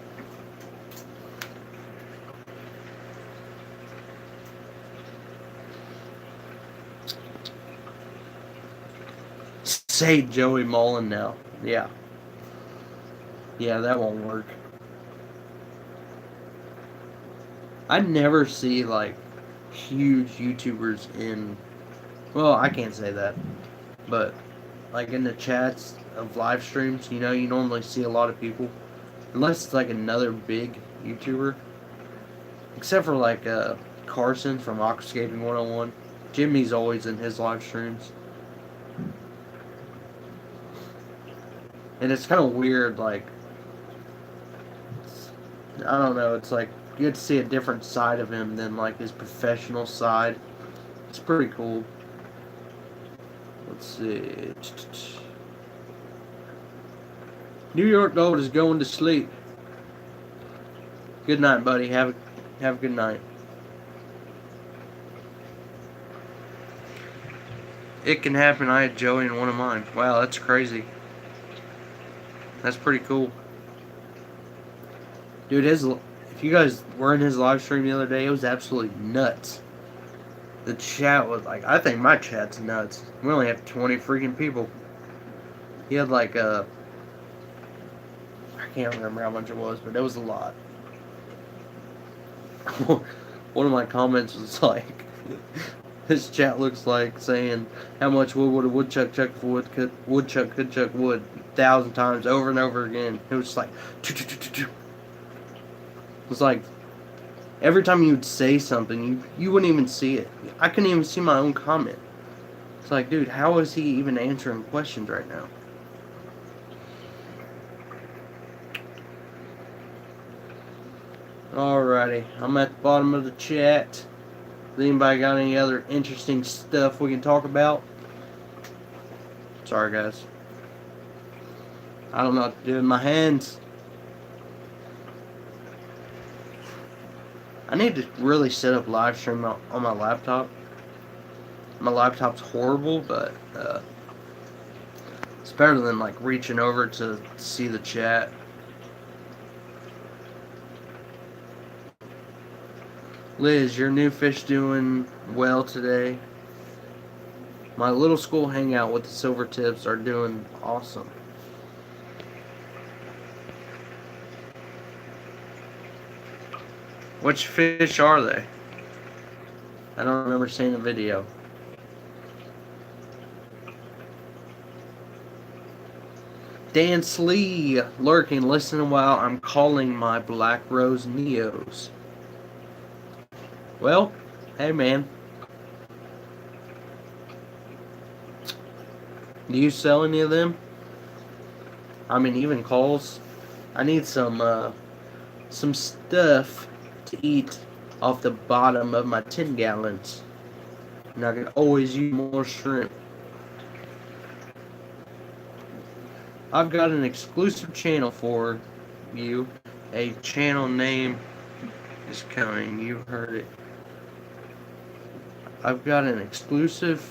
S1: Say Joey Mullen now. Yeah. Yeah, that won't work. I never see, like, huge YouTubers in... Well, I can't say that. But, like, in the chats of live streams, you know, you normally see a lot of people. Unless it's, like, another big YouTuber. Except for, like, Carson from Aquascaping 101. Jimmy's always in his live streams. And it's kind of weird, like... I don't know, it's like... You get to see a different side of him than, like, his professional side. It's pretty cool. Let's see. New York Gold is going to sleep. Good night, buddy. Have a good night. it can happen. I had Joey in one of mine. Wow, that's crazy. That's pretty cool. Dude, if you guys were in his live stream the other day, it was absolutely nuts. The chat was like, I think my chat's nuts. We only have 20 freaking people. He had like I can't remember how much it was, but it was a lot. One of my comments was like, this chat looks like saying, how much wood would a woodchuck chuck if a woodchuck could chuck wood 1,000 times over and over again. It was just like, it was like, every time you'd say something, you wouldn't even see it. I couldn't even see my own comment. It's like, dude, how is he even answering questions right now? Alrighty, I'm at the bottom of the chat. Has anybody got any other interesting stuff we can talk about? Sorry, guys. I don't know what to do with my hands. I need to really set up live stream on my laptop. My laptop's horrible, but it's better than like reaching over to see the chat. Liz, your new fish doing well today. My little school hangout with the silver tips are doing awesome. Which fish are they? I don't remember seeing a video. Dan Slee lurking, listening while I'm calling my Black Rose Neos. Well, hey man. Do you sell any of them? I mean, even calls. I need some stuff to eat off the bottom of my 10 gallons. And I can always use more shrimp. I've got an exclusive channel for you. A channel name is coming. You heard it. I've got an exclusive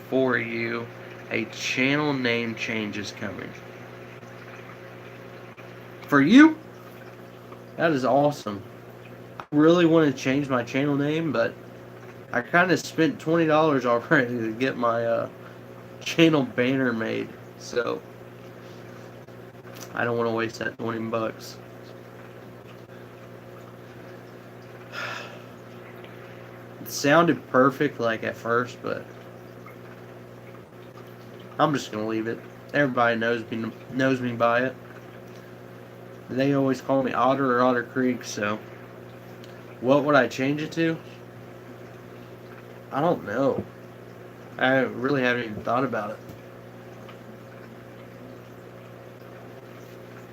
S1: for you. A channel name change is coming. For you? That is awesome. I really want to change my channel name, but I kind of spent $20 already to get my channel banner made. So I don't want to waste that 20 bucks. It sounded perfect like at first, but I'm just gonna leave it. Everybody knows me by it. They always call me Otter or Otter Creek, so what would I change it to? I don't know. I really haven't even thought about it.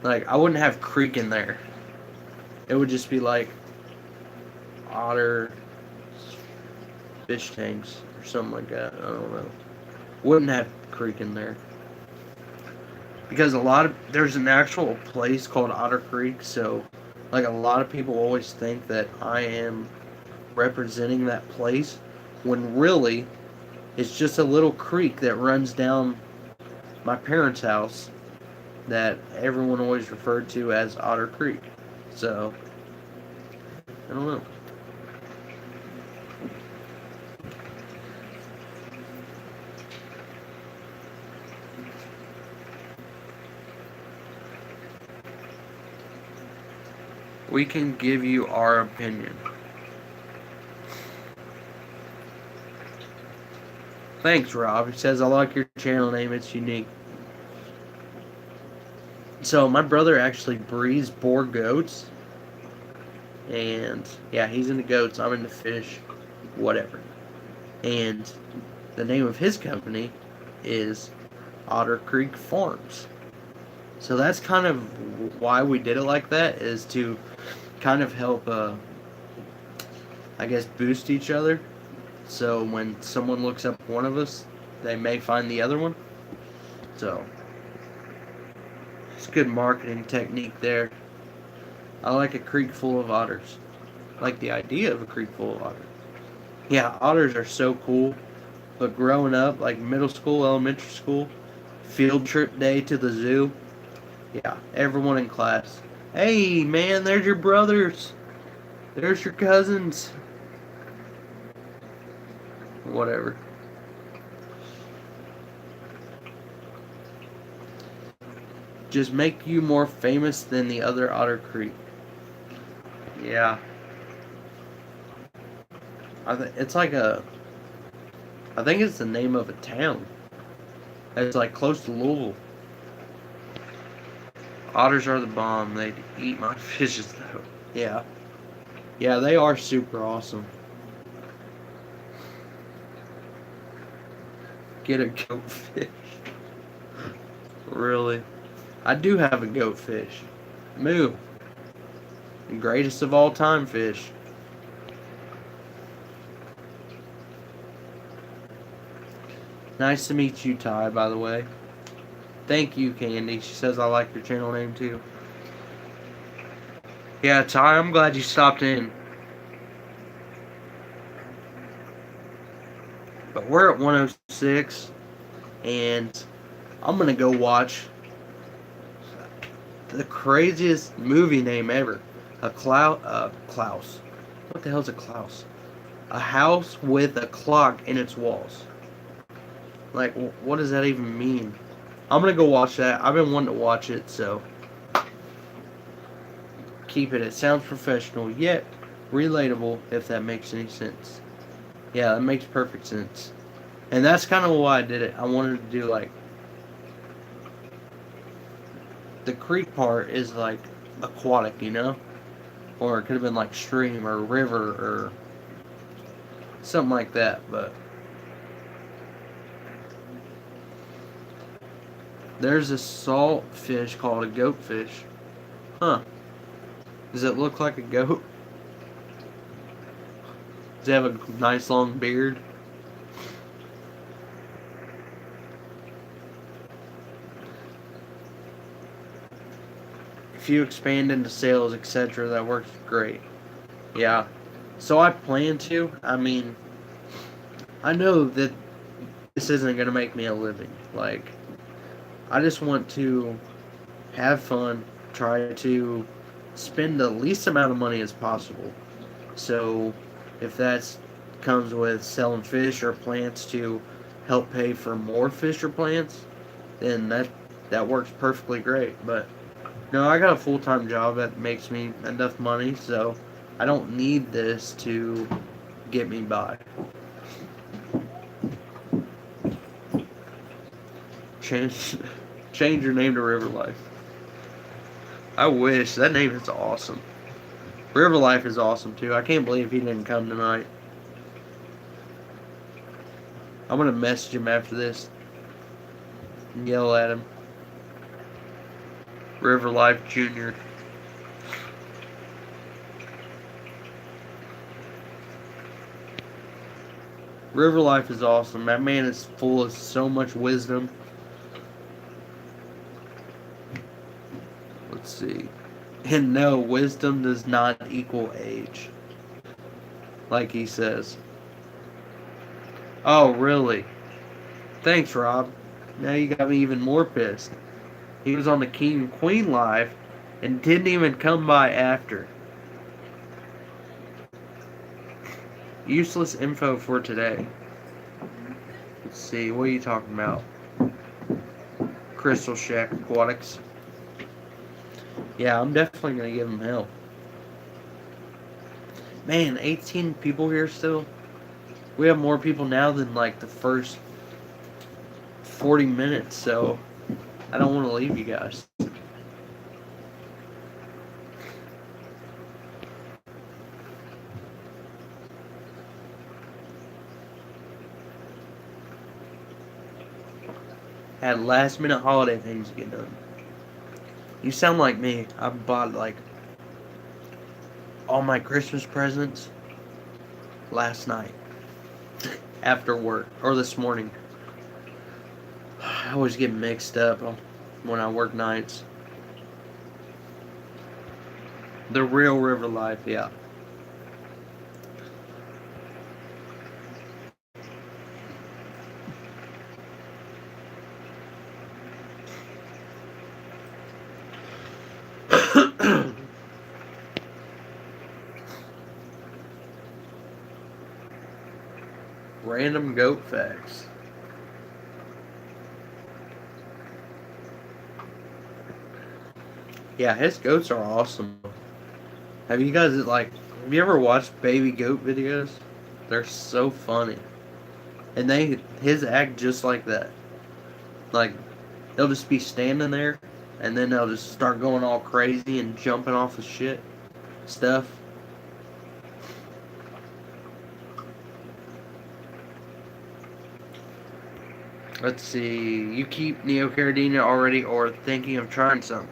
S1: Like, I wouldn't have Creek in there. It would just be like Otter Fish Tanks or something like that. I don't know. Wouldn't have Creek in there. Because there's an actual place called Otter Creek, so like a lot of people always think that I am representing that place, when really it's just a little creek that runs down my parents' house that everyone always referred to as Otter Creek. So, I don't know. We can give you our opinion. Thanks, Rob. He says, I like your channel name. It's unique. So, my brother actually breeds boar goats. And, yeah, he's into goats. I'm into fish. Whatever. And the name of his company is Otter Creek Farms. So that's kind of why we did it like that, is to kind of help, I guess, boost each other. So when someone looks up one of us, they may find the other one. So it's a good marketing technique there. I like a creek full of otters. I like the idea of a creek full of otters. Yeah, otters are so cool. But growing up, like middle school, elementary school, field trip day to the zoo, yeah, everyone in class. Hey, man, there's your brothers. There's your cousins. Whatever. Just make you more famous than the other Otter Creek. Yeah. It's like a. I think it's the name of a town. It's like close to Louisville. Otters are the bomb. They eat my fishes though. Yeah. Yeah, they are super awesome. Get a goatfish. Really? I do have a goatfish. Moo. The greatest of all time fish. Nice to meet you, Ty, by the way. Thank you, Candy. She says I like your channel name too. Yeah, Ty, I'm glad you stopped in. But we're at 106, and I'm gonna go watch the craziest movie name ever. Klaus. What the hell's a Klaus? A house with a clock in its walls. Like, what does that even mean? I'm gonna go watch that. I've been wanting to watch it, so keep it. It sounds professional, yet relatable, if that makes any sense. Yeah, that makes perfect sense. And that's kind of why I did it. I wanted to do, like, the creek part is, like, aquatic, you know? Or it could have been, like, stream or river or something like that, but there's a salt fish called a goatfish. Huh. Does it look like a goat? Does it have a nice long beard? If you expand into sales, etc., that works great. Yeah. So I plan to. I mean, I know that this isn't going to make me a living. Like, I just want to have fun, try to spend the least amount of money as possible. So, if that comes with selling fish or plants to help pay for more fish or plants, then that works perfectly great. But no, I got a full-time job that makes me enough money, so I don't need this to get me by. Change, change your name to River Life. I wish. That name is awesome. River Life is awesome too. I can't believe he didn't come tonight. I'm gonna message him after this and yell at him. River Life Jr. River Life is awesome. That man is full of so much wisdom. Let's see. And no, wisdom does not equal age. Like he says. Oh, really? Thanks, Rob. Now you got me even more pissed. He was on the King and Queen live and didn't even come by after. Useless info for today. Let's see, what are you talking about? Crystal Shack Aquatics. Yeah, I'm definitely going to give him hell. Man, 18 people here still? We have more people now than like the first 40 minutes, so I don't want to leave you guys. Had last minute holiday things to get done. You sound like me. I bought like all my Christmas presents last night after work or this morning. I always get mixed up when I work nights. The real River Life, yeah. Random goat facts. Yeah, his goats are awesome. Have you guys have you ever watched baby goat videos? They're so funny. And his act just like that. Like they'll just be standing there and then they'll just start going all crazy and jumping off of stuff. Let's see. You keep neocaridina already or thinking of trying some?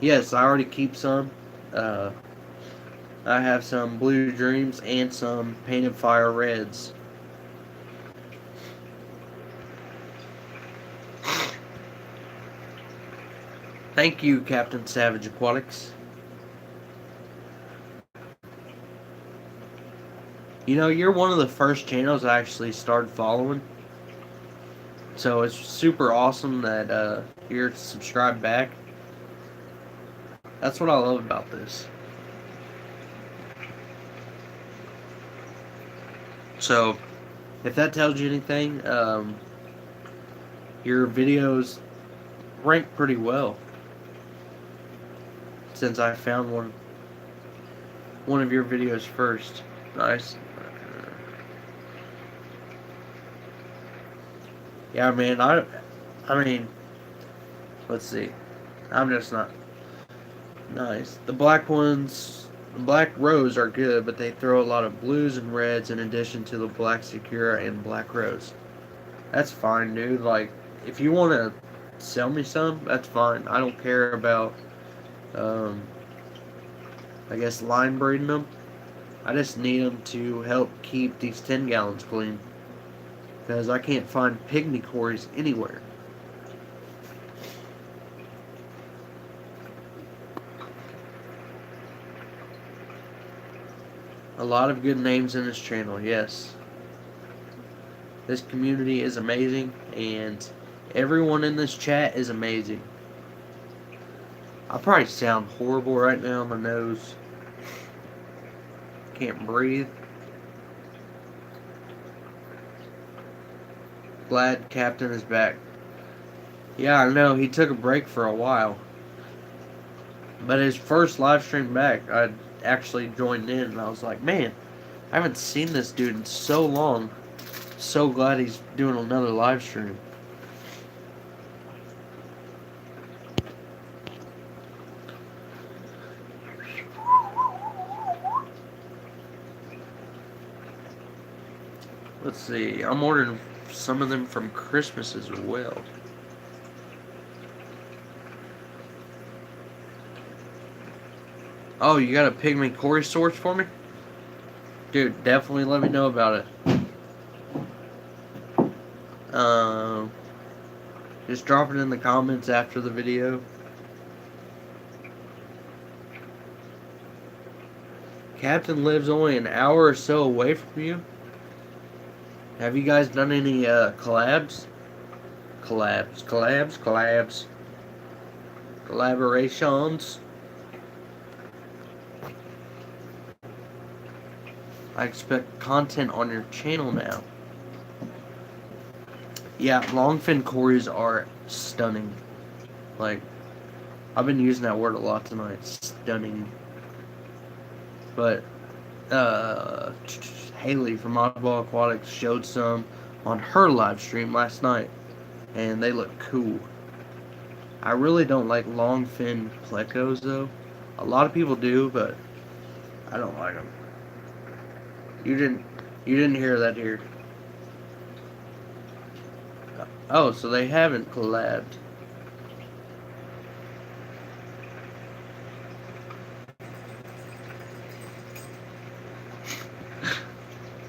S1: Yes, I already keep some. Uh, I have some Blue Dreams and some Painted Fire Reds. Thank you, Captain Savage Aquatics. You know, you're one of the first channels I actually started following. So it's super awesome that you're subscribed back. That's what I love about this. So, if that tells you anything, your videos rank pretty well. Since I found one of your videos first. Nice. Yeah, man, I mean, let's see. I'm just not nice. The black rose are good, but they throw a lot of blues and reds in addition to the black Sakura and black rose. That's fine, dude. Like, if you want to sell me some, that's fine. I don't care about, I guess, line breeding them. I just need them to help keep these 10 gallons clean. Because I can't find pygmy cories anywhere. A lot of good names in this channel, yes. This community is amazing, and everyone in this chat is amazing. I probably sound horrible right now. My nose can't breathe. Glad Captain is back. Yeah, I know. He took a break for a while. But his first live stream back, I actually joined in, and I was like, man, I haven't seen this dude in so long. So glad he's doing another live stream. Let's see. I'm ordering some of them from Christmas as well. Oh, you got a pygmy cory source for me? Dude, definitely let me know about it. Just drop it in the comments after the video. Captain lives only an hour or so away from you. Have you guys done any collabs? Collaborations? I expect content on your channel now. Yeah, longfin cories are stunning. Like, I've been using that word a lot tonight. Stunning. But, Haley from Oddball Aquatics showed some on her live stream last night, and they look cool. I really don't like longfin plecos though. A lot of people do, but I don't like them. You didn't hear that here. Oh, so they haven't collabed.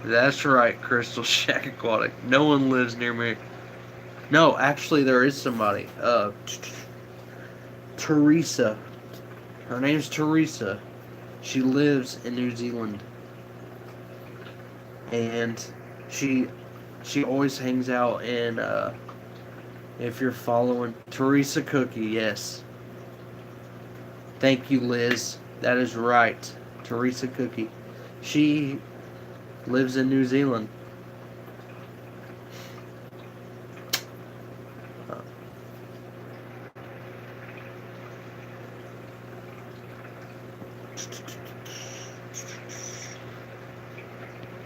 S1: That's right, Crystal Shack Aquatic. No one lives near me. No, actually there is somebody. Teresa. Her name's Teresa. She lives in New Zealand. And she always hangs out in if you're following Teresa Cookie, yes. Thank you, Liz. That is right. Teresa Cookie. She lives in New Zealand.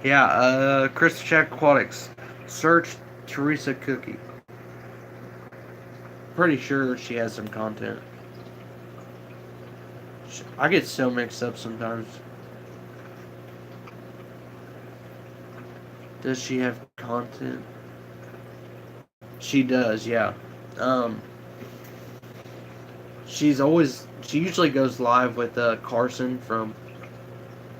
S1: Yeah, Crystal Shack Aquatics. Search Teresa Cookie. Pretty sure she has some content. I get so mixed up sometimes. Does she have content? She does, yeah. Um, she usually goes live with Carson from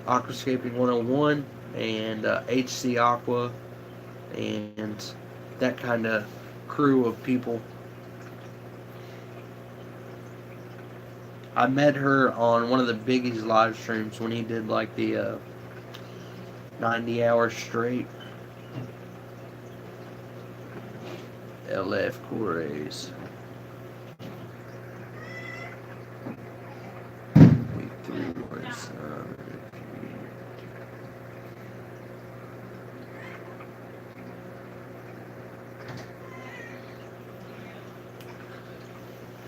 S1: Aquascaping 101 and HC Aqua and that kind of crew of people. I met her on one of the Biggie's live streams when he did like the 90 hours straight. LF Corres.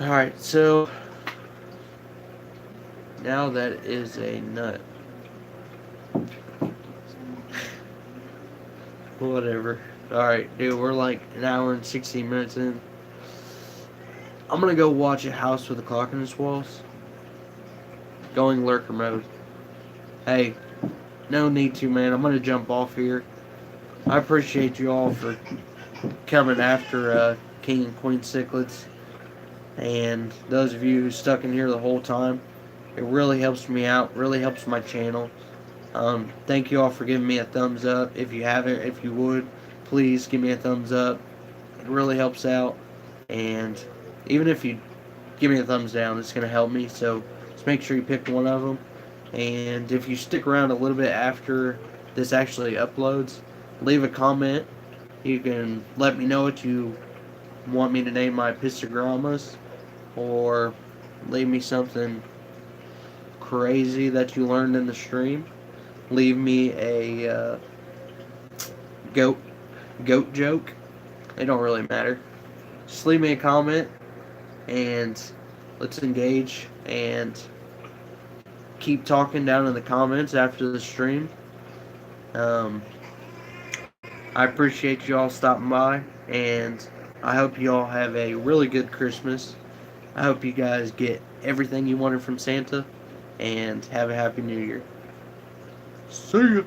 S1: Alright, so now that is a nut. Whatever. Alright, dude, we're like an hour and 16 minutes in. I'm gonna go watch a house with a clock in its walls. Going lurker mode. Hey, no need to, man. I'm gonna jump off here. I appreciate you all for coming after King and Queen Cichlids. And those of you who stuck in here the whole time, it really helps me out, really helps my channel. Thank you all for giving me a thumbs up. If you haven't, if you would, please give me a thumbs up. It really helps out. And even if you give me a thumbs down, it's going to help me. So just make sure you pick one of them. And if you stick around a little bit after this actually uploads, leave a comment. You can let me know what you want me to name my pistogrammas, or leave me something crazy that you learned in the stream. Leave me a goat joke. It don't really matter. Just leave me a comment and let's engage and keep talking down in the comments after the stream. I appreciate you all stopping by, and I hope you all have a really good Christmas. I hope you guys get everything you wanted from Santa, and have a happy New Year. See ya!